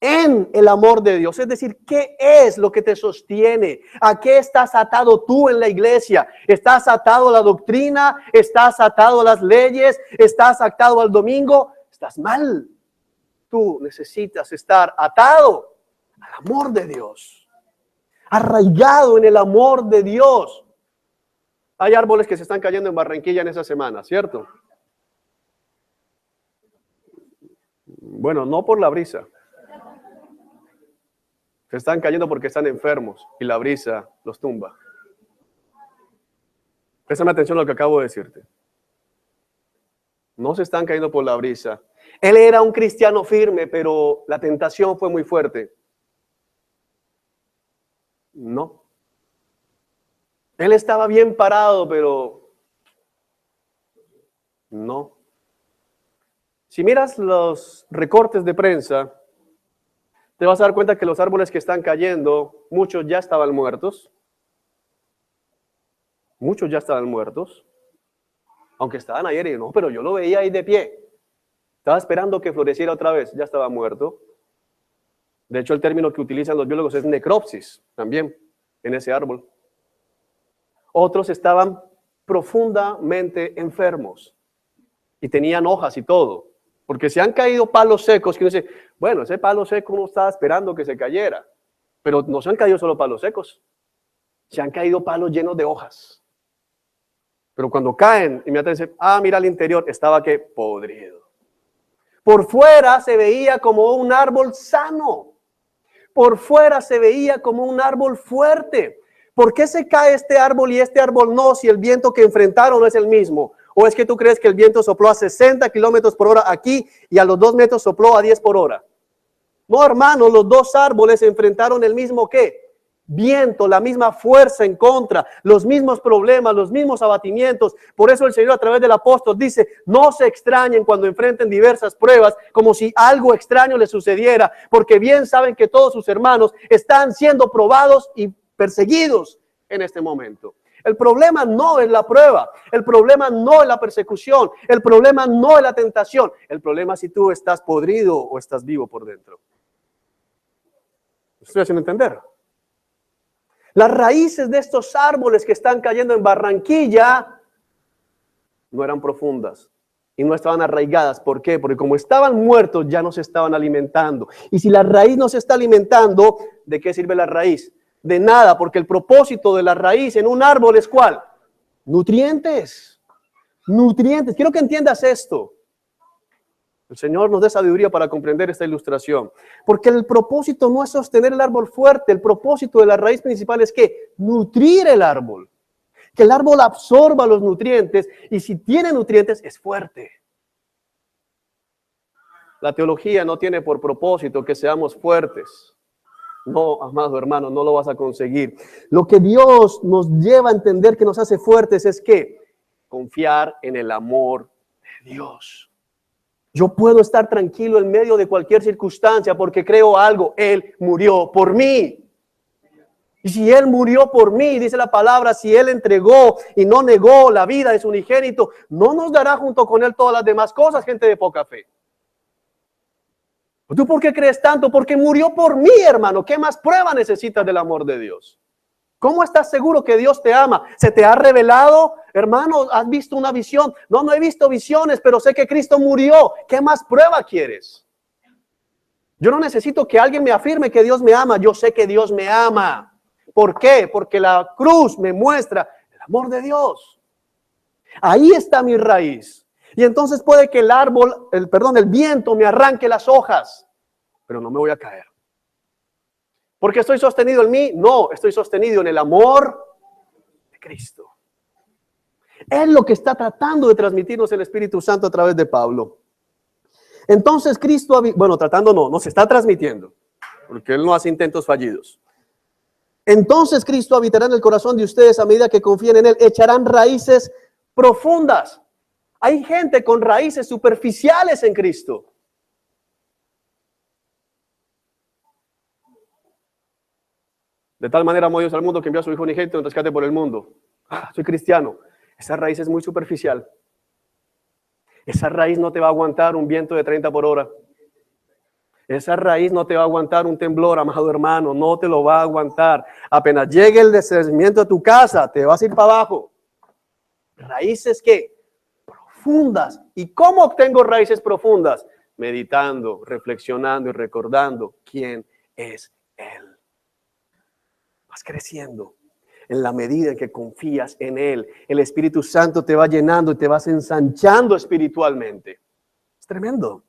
en el amor de Dios. Es decir, ¿qué es lo que te sostiene? ¿A qué estás atado tú en la iglesia? ¿Estás atado a la doctrina? ¿Estás atado a las leyes? ¿Estás atado al domingo? Estás mal. Tú necesitas estar atado al amor de Dios, arraigado en el amor de Dios. Hay árboles que se están cayendo en Barranquilla en esa semana, ¿cierto? Bueno, no por la brisa. Se están cayendo porque están enfermos y la brisa los tumba. Préstame atención a lo que acabo de decirte. No se están cayendo por la brisa. Él era un cristiano firme, pero la tentación fue muy fuerte. No. Él estaba bien parado, pero no. Si miras los recortes de prensa, te vas a dar cuenta que los árboles que están cayendo, muchos ya estaban muertos. Muchos ya estaban muertos. Aunque estaban ayer y no, pero yo lo veía ahí de pie. Estaba esperando que floreciera otra vez, ya estaba muerto. De hecho, el término que utilizan los biólogos es necropsis, también, en ese árbol. Otros estaban profundamente enfermos y tenían hojas y todo. Porque se han caído palos secos, que uno dice, bueno, ese palo seco uno estaba esperando que se cayera. Pero no se han caído solo palos secos. Se han caído palos llenos de hojas. Pero cuando caen, inmediatamente dicen, mira al interior, estaba que podrido. Por fuera se veía como un árbol sano. Por fuera se veía como un árbol fuerte. ¿Por qué se cae este árbol y este árbol no, si el viento que enfrentaron no es el mismo? ¿O es que tú crees que el viento sopló a 60 kilómetros por hora aquí y a los 2 metros sopló a 10 por hora? No, hermano, los dos árboles enfrentaron el mismo ¿qué? Viento, la misma fuerza en contra, los mismos problemas, los mismos abatimientos. Por eso el Señor a través del apóstol dice, no se extrañen cuando enfrenten diversas pruebas, como si algo extraño les sucediera, porque bien saben que todos sus hermanos están siendo probados y perseguidos en este momento. El problema no es la prueba, el problema no es la persecución, el problema no es la tentación, el problema es si tú estás podrido o estás vivo por dentro. ¿Me estoy haciendo entender? Las raíces de estos árboles que están cayendo en Barranquilla no eran profundas y no estaban arraigadas. ¿Por qué? Porque como estaban muertos ya no se estaban alimentando. Y si la raíz no se está alimentando, ¿de qué sirve la raíz? De nada, porque el propósito de la raíz en un árbol es ¿cuál? Nutrientes. Nutrientes. Quiero que entiendas esto. El Señor nos dé sabiduría para comprender esta ilustración. Porque el propósito no es sostener el árbol fuerte. El propósito de la raíz principal es que nutrir el árbol. Que el árbol absorba los nutrientes y si tiene nutrientes es fuerte. La teología no tiene por propósito que seamos fuertes. No, amado hermano, no lo vas a conseguir. Lo que Dios nos lleva a entender que nos hace fuertes es que confiar en el amor de Dios. Yo puedo estar tranquilo en medio de cualquier circunstancia porque creo algo. Él murió por mí. Y si Él murió por mí, dice la palabra, si Él entregó y no negó la vida de su unigénito, ¿no nos dará junto con Él todas las demás cosas, gente de poca fe? ¿Tú por qué crees tanto? Porque murió por mí, hermano. ¿Qué más prueba necesitas del amor de Dios? ¿Cómo estás seguro que Dios te ama? ¿Se te ha revelado? Hermano, ¿has visto una visión? No, no he visto visiones, pero sé que Cristo murió. ¿Qué más prueba quieres? Yo no necesito que alguien me afirme que Dios me ama. Yo sé que Dios me ama. ¿Por qué? Porque la cruz me muestra el amor de Dios. Ahí está mi raíz. Y entonces puede que el viento me arranque las hojas, pero no me voy a caer. ¿Porque estoy sostenido en mí? No, estoy sostenido en el amor de Cristo. Es lo que está tratando de transmitirnos el Espíritu Santo a través de Pablo. Entonces Cristo, no se está transmitiendo, porque Él no hace intentos fallidos. Entonces Cristo habitará en el corazón de ustedes a medida que confíen en Él, echarán raíces profundas. Hay gente con raíces superficiales en Cristo. De tal manera amó Dios al mundo que envió a su Hijo unigénito en rescate por el mundo. Soy cristiano. Esa raíz es muy superficial. Esa raíz no te va a aguantar un viento de 30 por hora. Esa raíz no te va a aguantar un temblor, amado hermano. No te lo va a aguantar. Apenas llegue el descendimiento a tu casa, te vas a ir para abajo. Raíces que profundas. ¿Y cómo obtengo raíces profundas? Meditando, reflexionando y recordando quién es Él. Vas creciendo en la medida en que confías en Él. El Espíritu Santo te va llenando y te vas ensanchando espiritualmente. Es tremendo.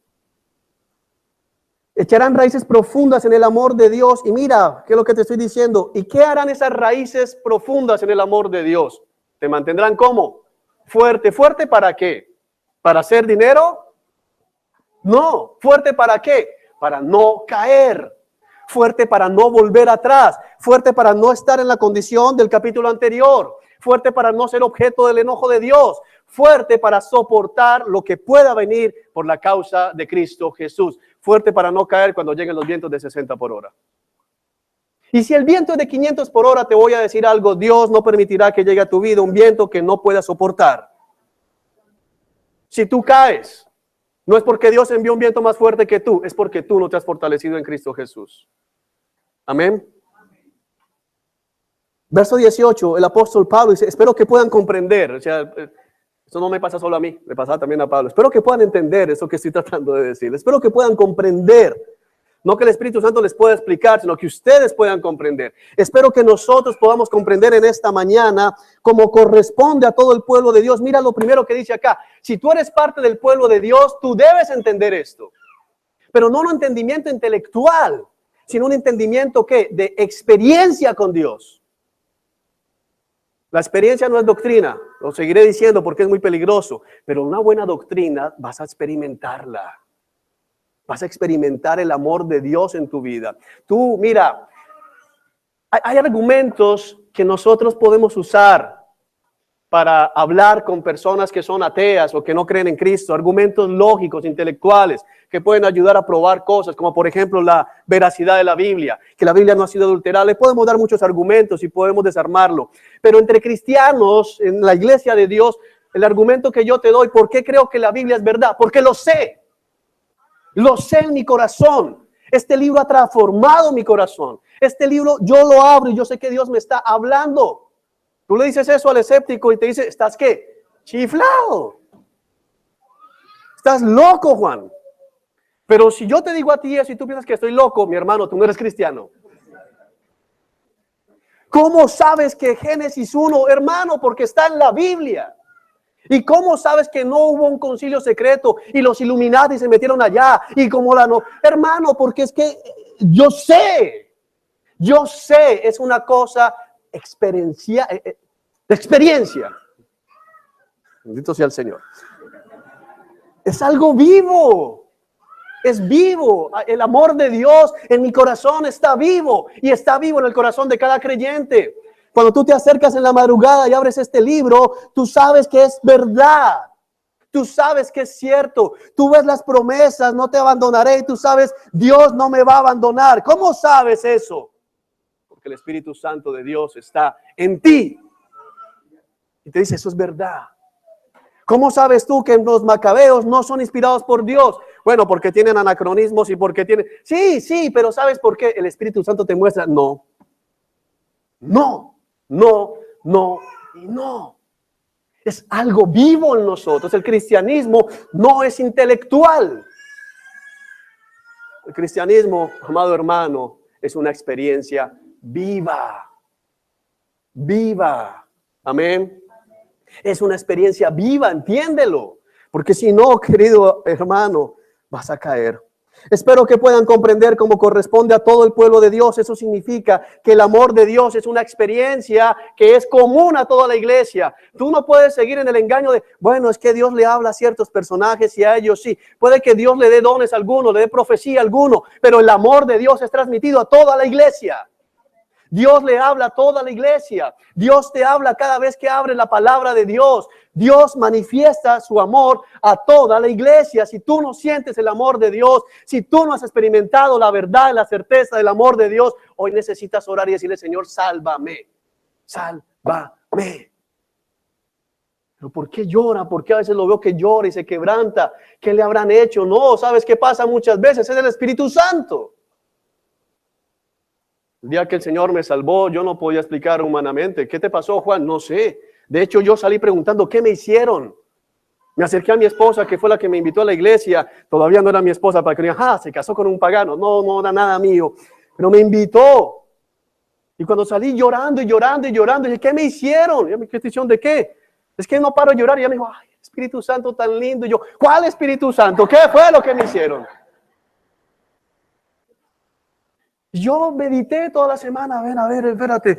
Echarán raíces profundas en el amor de Dios. Y mira, ¿qué es lo que te estoy diciendo? ¿Y qué harán esas raíces profundas en el amor de Dios? ¿Te mantendrán cómo? Fuerte. ¿Fuerte para qué? ¿Para hacer dinero? No. ¿Fuerte para qué? Para no caer. Fuerte para no volver atrás. Fuerte para no estar en la condición del capítulo anterior. Fuerte para no ser objeto del enojo de Dios. Fuerte para soportar lo que pueda venir por la causa de Cristo Jesús. Fuerte para no caer cuando lleguen los vientos de 60 por hora. Y si el viento es de 500 por hora, te voy a decir algo. Dios no permitirá que llegue a tu vida un viento que no puedas soportar. Si tú caes, no es porque Dios envió un viento más fuerte que tú, es porque tú no te has fortalecido en Cristo Jesús. Amén. Verso 18, el apóstol Pablo dice, espero que puedan comprender. O sea, eso no me pasa solo a mí, me pasa también a Pablo. Espero que puedan entender eso que estoy tratando de decir. Espero que puedan comprender. No que el Espíritu Santo les pueda explicar, sino que ustedes puedan comprender. Espero que nosotros podamos comprender en esta mañana como corresponde a todo el pueblo de Dios. Mira lo primero que dice acá. Si tú eres parte del pueblo de Dios, tú debes entender esto. Pero no un entendimiento intelectual, sino un entendimiento ¿qué? De experiencia con Dios. La experiencia no es doctrina, lo seguiré diciendo porque es muy peligroso, pero una buena doctrina vas a experimentarla. Vas a experimentar el amor de Dios en tu vida. Tú, mira, hay argumentos que nosotros podemos usar para hablar con personas que son ateas o que no creen en Cristo. Argumentos lógicos, intelectuales, que pueden ayudar a probar cosas, como por ejemplo la veracidad de la Biblia, que la Biblia no ha sido adulterada. Le podemos dar muchos argumentos y podemos desarmarlo. Pero entre cristianos, en la iglesia de Dios, el argumento que yo te doy, ¿por qué creo que la Biblia es verdad? Porque lo sé. Lo sé en mi corazón. Este libro ha transformado mi corazón. Este libro yo lo abro y yo sé que Dios me está hablando. Tú le dices eso al escéptico y te dice, ¿estás qué? Chiflado. Estás loco, Juan. Pero si yo te digo a ti eso y tú piensas que estoy loco, mi hermano, tú no eres cristiano. ¿Cómo sabes que Génesis 1, hermano? Porque está en la Biblia. ¿Y cómo sabes que no hubo un concilio secreto y los Illuminati se metieron allá? Y como la no, hermano, porque es que yo sé, es una cosa de experiencia. Bendito sea el Señor. Es algo vivo, es vivo. El amor de Dios en mi corazón está vivo y está vivo en el corazón de cada creyente. Cuando tú te acercas en la madrugada y abres este libro, tú sabes que es verdad. Tú sabes que es cierto. Tú ves las promesas, no te abandonaré. Y tú sabes, Dios no me va a abandonar. ¿Cómo sabes eso? porque el Espíritu Santo de Dios está en ti. Y te dice, eso es verdad. ¿Cómo sabes tú que los macabeos no son inspirados por Dios? Bueno, porque tienen anacronismos y porque tienen... Sí, pero ¿sabes por qué? El Espíritu Santo te muestra, no y no. Es algo vivo en nosotros. El cristianismo no es intelectual. El cristianismo, amado hermano, es una experiencia viva. Viva. Amén. Es una experiencia viva, entiéndelo. Porque si no, querido hermano, vas a caer. Espero que puedan comprender cómo corresponde a todo el pueblo de Dios. Eso significa que el amor de Dios es una experiencia que es común a toda la iglesia. Tú no puedes seguir en el engaño de, bueno, es que Dios le habla a ciertos personajes y a ellos sí. Puede que Dios le dé dones a alguno, le dé profecía a alguno, pero el amor de Dios es transmitido a toda la iglesia. Dios le habla a toda la iglesia. Dios te habla cada vez que abre la palabra de Dios. Dios manifiesta su amor a toda la iglesia. Si tú no sientes el amor de Dios, si tú no has experimentado la verdad y la certeza del amor de Dios, hoy necesitas orar y decirle, Señor, sálvame. Sálvame. Pero ¿por qué llora? ¿Por qué a veces lo veo que llora y se quebranta? ¿Qué le habrán hecho? No, ¿sabes qué pasa muchas veces? Es el Espíritu Santo. El día que el Señor me salvó, yo no podía explicar humanamente. ¿Qué te pasó, Juan? No sé. De hecho, yo salí preguntando, ¿qué me hicieron? Me acerqué a mi esposa, que fue la que me invitó a la iglesia. Todavía no era mi esposa, para que digan, se casó con un pagano. No era nada mío. Pero me invitó. Y cuando salí llorando, dije, ¿qué me hicieron? Y me ¿qué te hicieron de qué? Es que no paro de llorar. Y ella me dijo, ay, Espíritu Santo tan lindo. Y yo, ¿cuál Espíritu Santo? ¿Qué fue lo que me hicieron? Yo medité toda la semana, a ver, espérate.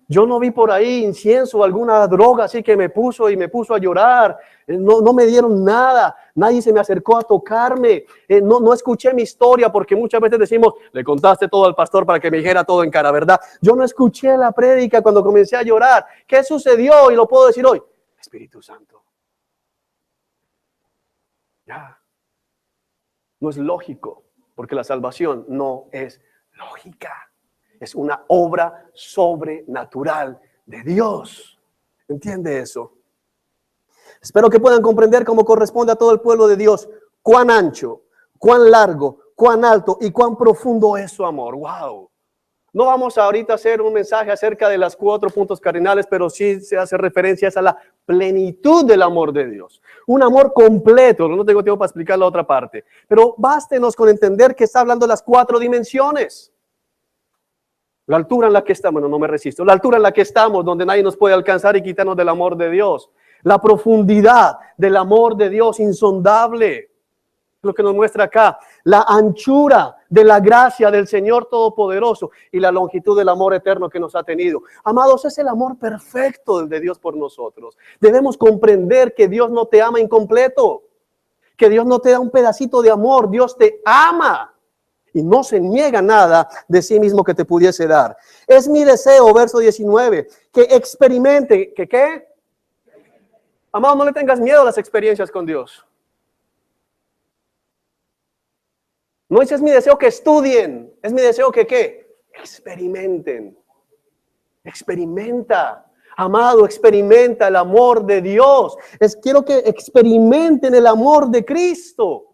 Yo no vi por ahí incienso o alguna droga así que me puso a llorar. No me dieron nada. Nadie se me acercó a tocarme. No escuché mi historia porque muchas veces decimos, le contaste todo al pastor para que me dijera todo en cara, ¿verdad? Yo no escuché la prédica cuando comencé a llorar. ¿Qué sucedió? Y lo puedo decir hoy. Espíritu Santo. Ya. No es lógico porque la salvación no es lógica. Es una obra sobrenatural de Dios. ¿Entiende eso? Espero que puedan comprender cómo corresponde a todo el pueblo de Dios. Cuán ancho, cuán largo, cuán alto y cuán profundo es su amor. ¡Wow! No vamos ahorita a hacer un mensaje acerca de los 4 puntos cardinales, pero sí se hace referencia a la plenitud del amor de Dios. Un amor completo. No tengo tiempo para explicar la otra parte. Pero bástenos con entender que está hablando de las 4 dimensiones. La altura en la que estamos, no me resisto. La altura en la que estamos, donde nadie nos puede alcanzar y quitarnos del amor de Dios. La profundidad del amor de Dios insondable. Lo que nos muestra acá. La anchura de la gracia del Señor Todopoderoso y la longitud del amor eterno que nos ha tenido. Amados, es el amor perfecto de Dios por nosotros. Debemos comprender que Dios no te ama incompleto. Que Dios no te da un pedacito de amor. Dios te ama. Y no se niega nada de sí mismo que te pudiese dar. Es mi deseo, verso 19, que experimente, ¿que qué? Amado, no le tengas miedo a las experiencias con Dios. No es mi deseo que estudien, es mi deseo que ¿qué? Experimenten. Experimenta. Amado, experimenta el amor de Dios. Quiero que experimenten el amor de Cristo.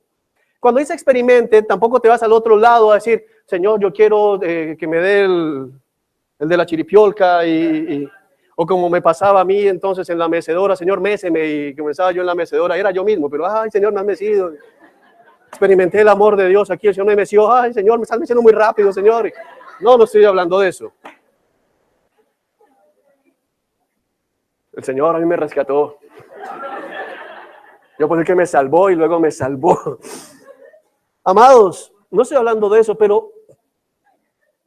Cuando dice experimente, tampoco te vas al otro lado a decir, Señor, yo quiero que me dé el de la chiripiolca o como me pasaba a mí entonces en la mecedora, Señor, méseme, y comenzaba yo en la mecedora, era yo mismo, pero ay, Señor, me has mecido. Experimenté el amor de Dios aquí, el Señor me meció, ay, Señor, me estás meciendo muy rápido, Señor. No estoy hablando de eso. El Señor a mí me rescató. Yo pensé que me salvó y luego me salvó. Amados, no estoy hablando de eso, pero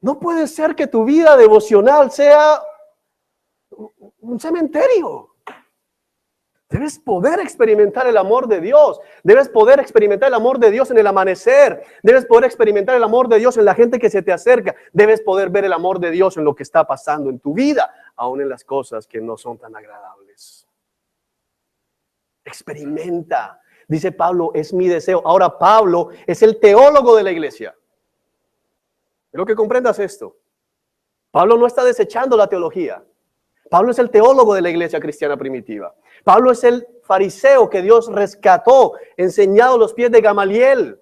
no puede ser que tu vida devocional sea un cementerio. Debes poder experimentar el amor de Dios. Debes poder experimentar el amor de Dios en el amanecer. Debes poder experimentar el amor de Dios en la gente que se te acerca. Debes poder ver el amor de Dios en lo que está pasando en tu vida, aún en las cosas que no son tan agradables. Experimenta. Dice Pablo, es mi deseo. Ahora Pablo es el teólogo de la iglesia. Quiero que comprendas esto. Pablo no está desechando la teología. Pablo es el teólogo de la iglesia cristiana primitiva. Pablo es el fariseo que Dios rescató, enseñado a los pies de Gamaliel.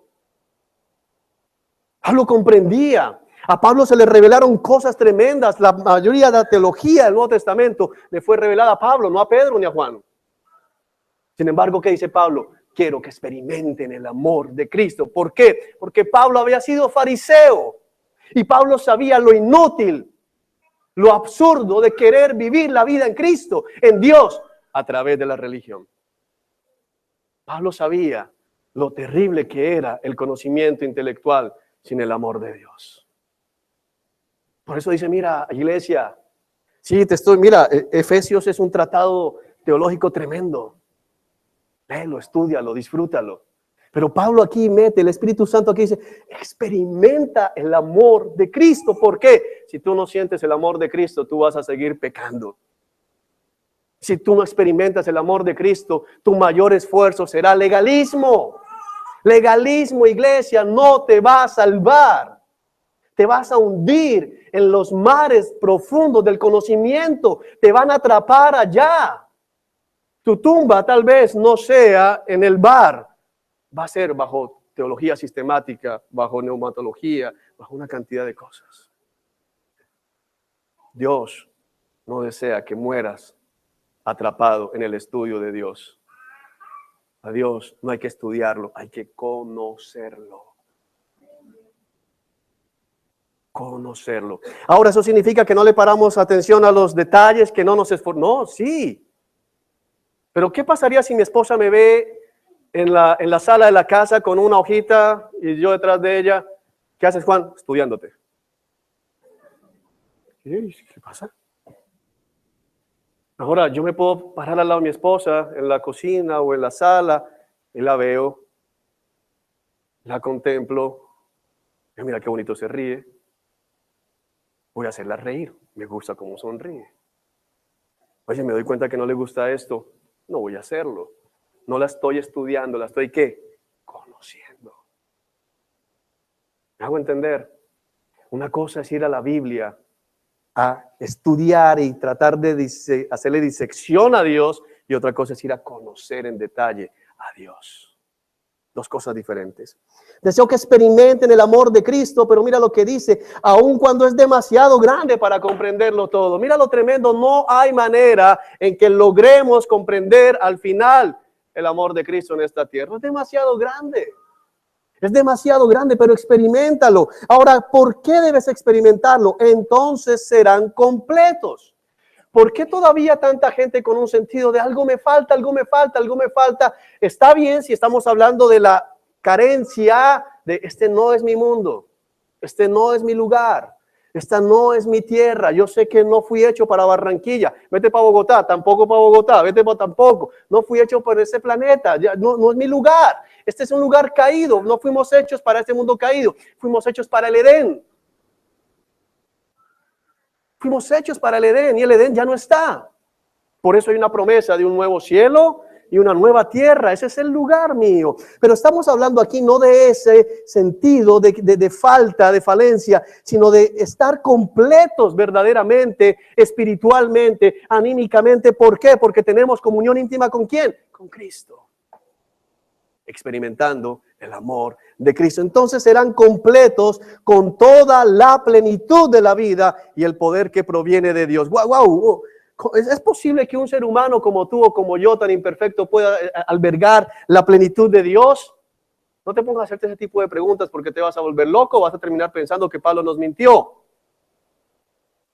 Pablo comprendía. A Pablo se le revelaron cosas tremendas. La mayoría de la teología del Nuevo Testamento le fue revelada a Pablo, no a Pedro ni a Juan. Sin embargo, ¿qué dice Pablo? Quiero que experimenten el amor de Cristo. ¿Por qué? Porque Pablo había sido fariseo y Pablo sabía lo inútil, lo absurdo de querer vivir la vida en Cristo, en Dios, a través de la religión. Pablo sabía lo terrible que era el conocimiento intelectual sin el amor de Dios. Por eso dice, mira, iglesia, sí, mira, Efesios es un tratado teológico tremendo. Léelo, estúdialo, disfrútalo. Pero Pablo aquí mete, el Espíritu Santo aquí dice, experimenta el amor de Cristo. ¿Por qué? Si tú no sientes el amor de Cristo, tú vas a seguir pecando. Si tú no experimentas el amor de Cristo, tu mayor esfuerzo será legalismo. Legalismo, iglesia, no te va a salvar. Te vas a hundir en los mares profundos del conocimiento. Te van a atrapar allá. Tu tumba tal vez no sea en el bar. Va a ser bajo teología sistemática, bajo neumatología, bajo una cantidad de cosas. Dios no desea que mueras atrapado en el estudio de Dios. A Dios no hay que estudiarlo, hay que conocerlo. Conocerlo. Ahora, ¿eso significa que no le paramos atención a los detalles, que no nos esforzamos? No, sí. Pero ¿qué pasaría si mi esposa me ve en la sala de la casa con una hojita y yo detrás de ella? ¿Qué haces, Juan? Estudiándote. ¿Qué pasa? Ahora, yo me puedo parar al lado de mi esposa en la cocina o en la sala y la veo, la contemplo. Y mira qué bonito se ríe. Voy a hacerla reír. Me gusta cómo sonríe. Oye, me doy cuenta que no le gusta esto. No voy a hacerlo. No la estoy estudiando, la estoy ¿qué? Conociendo. ¿Me hago entender? Una cosa es ir a la Biblia a estudiar y tratar de hacerle disección a Dios, y otra cosa es ir a conocer en detalle a Dios. Dos cosas diferentes. Deseo que experimenten el amor de Cristo, pero mira lo que dice, aun cuando es demasiado grande para comprenderlo todo. Mira lo tremendo, no hay manera en que logremos comprender al final el amor de Cristo en esta tierra. Es demasiado grande. Es demasiado grande, pero experiméntalo. Ahora, ¿por qué debes experimentarlo? Entonces serán completos. ¿Por qué todavía tanta gente con un sentido de algo me falta, algo me falta, algo me falta? Está bien si estamos hablando de la carencia de este no es mi mundo, este no es mi lugar, esta no es mi tierra. Yo sé que no fui hecho para Barranquilla. Vete para Bogotá, tampoco para Bogotá. Vete para tampoco. No fui hecho para ese planeta. Ya, no es mi lugar. Este es un lugar caído. No fuimos hechos para este mundo caído. Fuimos hechos para el Edén. Fuimos hechos para el Edén y el Edén ya no está. Por eso hay una promesa de un nuevo cielo y una nueva tierra. Ese es el lugar mío. Pero estamos hablando aquí no de ese sentido de falta, de falencia, sino de estar completos verdaderamente, espiritualmente, anímicamente. ¿Por qué? Porque tenemos comunión íntima ¿con quién? Con Cristo. Experimentando el amor de Cristo. Entonces serán completos con toda la plenitud de la vida y el poder que proviene de Dios. ¡Wow! ¿Es posible que un ser humano como tú o como yo, tan imperfecto, pueda albergar la plenitud de Dios? No te pongas a hacerte ese tipo de preguntas porque te vas a volver loco, vas a terminar pensando que Pablo nos mintió.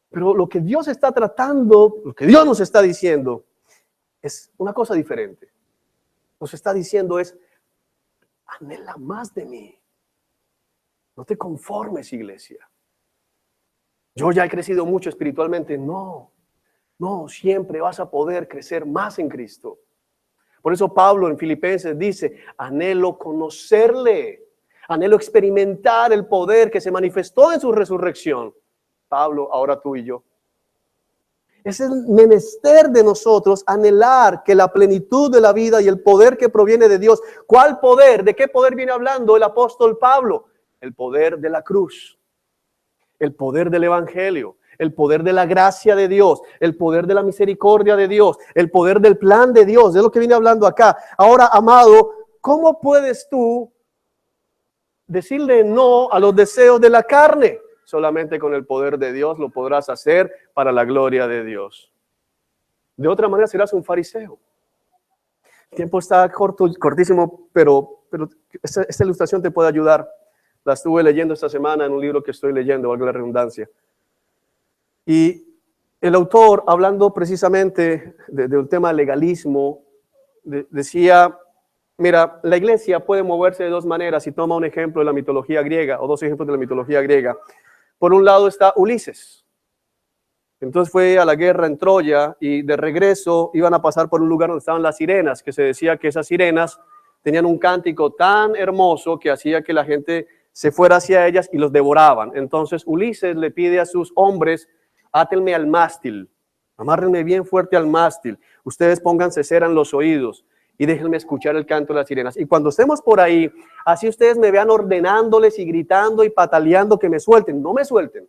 Pero lo que Dios está tratando, lo que Dios nos está diciendo, es una cosa diferente. Nos está diciendo es, anhela más de mí. No te conformes, iglesia. Yo ya he crecido mucho espiritualmente. No, siempre vas a poder crecer más en Cristo. Por eso Pablo en Filipenses dice, anhelo conocerle, anhelo experimentar el poder que se manifestó en su resurrección. Pablo, ahora tú y yo. Es el menester de nosotros anhelar que la plenitud de la vida y el poder que proviene de Dios. ¿Cuál poder? ¿De qué poder viene hablando el apóstol Pablo? El poder de la cruz, el poder del evangelio, el poder de la gracia de Dios, el poder de la misericordia de Dios, el poder del plan de Dios. Es lo que viene hablando acá. Ahora, amado, ¿cómo puedes tú decirle no a los deseos de la carne? Solamente con el poder de Dios lo podrás hacer para la gloria de Dios. De otra manera serás un fariseo. El tiempo está cortísimo, pero esta ilustración te puede ayudar. La estuve leyendo esta semana en un libro que estoy leyendo, valga la redundancia. Y el autor, hablando precisamente de un tema de legalismo, decía, mira, la iglesia puede moverse de dos maneras, y toma un ejemplo de la mitología griega, o dos ejemplos de la mitología griega. Por un lado está Ulises. Entonces fue a la guerra en Troya y de regreso iban a pasar por un lugar donde estaban las sirenas, que se decía que esas sirenas tenían un cántico tan hermoso que hacía que la gente se fuera hacia ellas y los devoraban. Entonces Ulises le pide a sus hombres, átenme al mástil, amárrenme bien fuerte al mástil, ustedes pónganse cera en los oídos y déjenme escuchar el canto de las sirenas. Y cuando estemos por ahí, así ustedes me vean ordenándoles y gritando y pataleando que me suelten, no me suelten.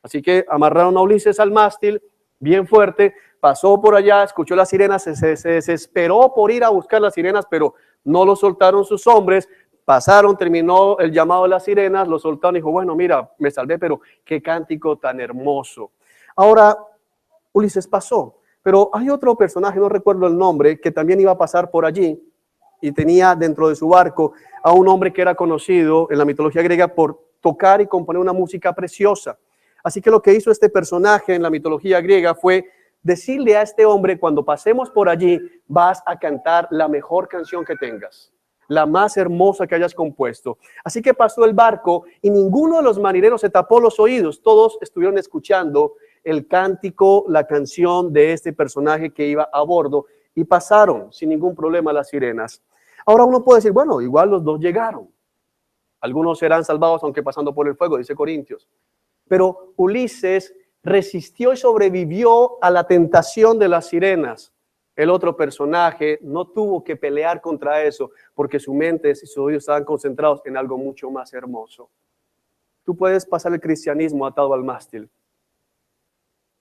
Así que amarraron a Ulises al mástil, bien fuerte, pasó por allá, escuchó las sirenas, se desesperó por ir a buscar las sirenas, pero no lo soltaron sus hombres, pasaron, terminó el llamado de las sirenas, lo soltaron y dijo, bueno, mira, me salvé, pero qué cántico tan hermoso. Ahora, Ulises pasó, pero hay otro personaje, no recuerdo el nombre, que también iba a pasar por allí y tenía dentro de su barco a un hombre que era conocido en la mitología griega por tocar y componer una música preciosa. Así que lo que hizo este personaje en la mitología griega fue decirle a este hombre, cuando pasemos por allí, vas a cantar la mejor canción que tengas, la más hermosa que hayas compuesto. Así que pasó el barco y ninguno de los marineros se tapó los oídos, todos estuvieron escuchando el cántico, la canción de este personaje que iba a bordo y pasaron sin ningún problema las sirenas. Ahora uno puede decir, bueno, igual los dos llegaron. Algunos serán salvados aunque pasando por el fuego, dice Corintios. Pero Ulises resistió y sobrevivió a la tentación de las sirenas. El otro personaje no tuvo que pelear contra eso porque su mente y sus oídos estaban concentrados en algo mucho más hermoso. Tú puedes pasar el cristianismo atado al mástil.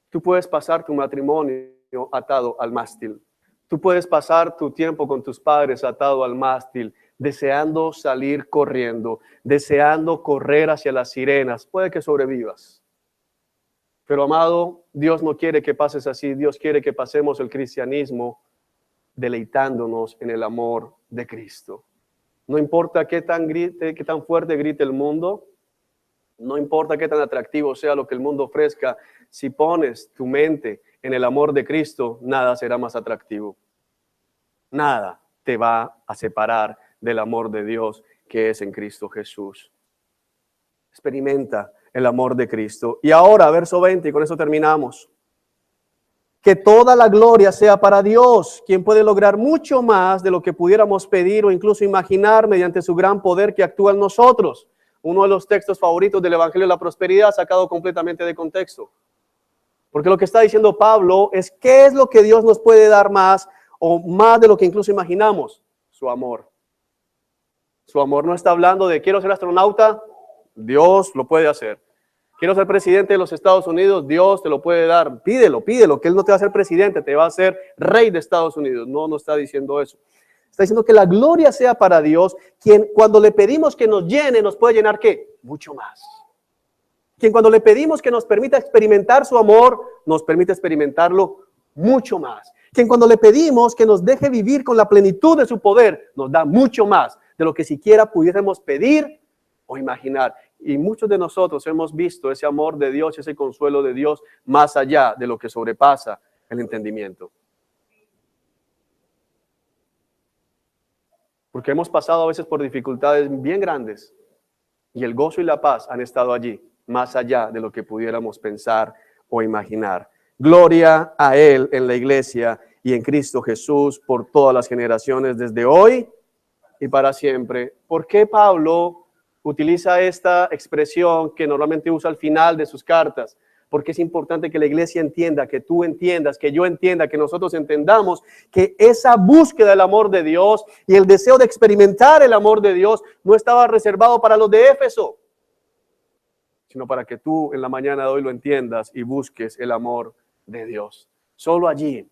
Tú puedes pasar tu matrimonio atado al mástil. Tú puedes pasar tu tiempo con tus padres atado al mástil, deseando salir corriendo, deseando correr hacia las sirenas. Puede que sobrevivas. Pero amado, Dios no quiere que pases así. Dios quiere que pasemos el cristianismo deleitándonos en el amor de Cristo. No importa qué tan fuerte grite el mundo, no importa qué tan atractivo sea lo que el mundo ofrezca, si pones tu mente en el amor de Cristo, nada será más atractivo. Nada te va a separar del amor de Dios que es en Cristo Jesús. Experimenta el amor de Cristo. Y ahora, verso 20, y con eso terminamos. Que toda la gloria sea para Dios, quien puede lograr mucho más de lo que pudiéramos pedir o incluso imaginar mediante su gran poder que actúa en nosotros. Uno de los textos favoritos del Evangelio de la Prosperidad, sacado completamente de contexto. Porque lo que está diciendo Pablo es qué es lo que Dios nos puede dar más o más de lo que incluso imaginamos. Su amor. Su amor no está hablando de quiero ser astronauta, Dios lo puede hacer. Quiero ser presidente de los Estados Unidos, Dios te lo puede dar. Pídelo, que Él no te va a hacer presidente, te va a hacer rey de Estados Unidos. No está diciendo eso. Está diciendo que la gloria sea para Dios, quien cuando le pedimos que nos llene, nos puede llenar ¿qué? Mucho más. Quien cuando le pedimos que nos permita experimentar su amor, nos permite experimentarlo mucho más. Quien cuando le pedimos que nos deje vivir con la plenitud de su poder, nos da mucho más de lo que siquiera pudiéramos pedir o imaginar. Y muchos de nosotros hemos visto ese amor de Dios, ese consuelo de Dios, más allá de lo que sobrepasa el entendimiento. Porque hemos pasado a veces por dificultades bien grandes y el gozo y la paz han estado allí, más allá de lo que pudiéramos pensar o imaginar. Gloria a Él en la iglesia y en Cristo Jesús por todas las generaciones, desde hoy y para siempre. ¿Por qué Pablo utiliza esta expresión que normalmente usa al final de sus cartas? Porque es importante que la iglesia entienda, que tú entiendas, que yo entienda, que nosotros entendamos que esa búsqueda del amor de Dios y el deseo de experimentar el amor de Dios no estaba reservado para los de Éfeso, sino para que tú en la mañana de hoy lo entiendas y busques el amor de Dios. Solo allí,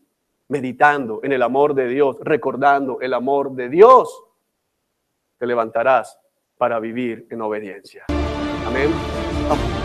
meditando en el amor de Dios, recordando el amor de Dios, te levantarás para vivir en obediencia. Amén.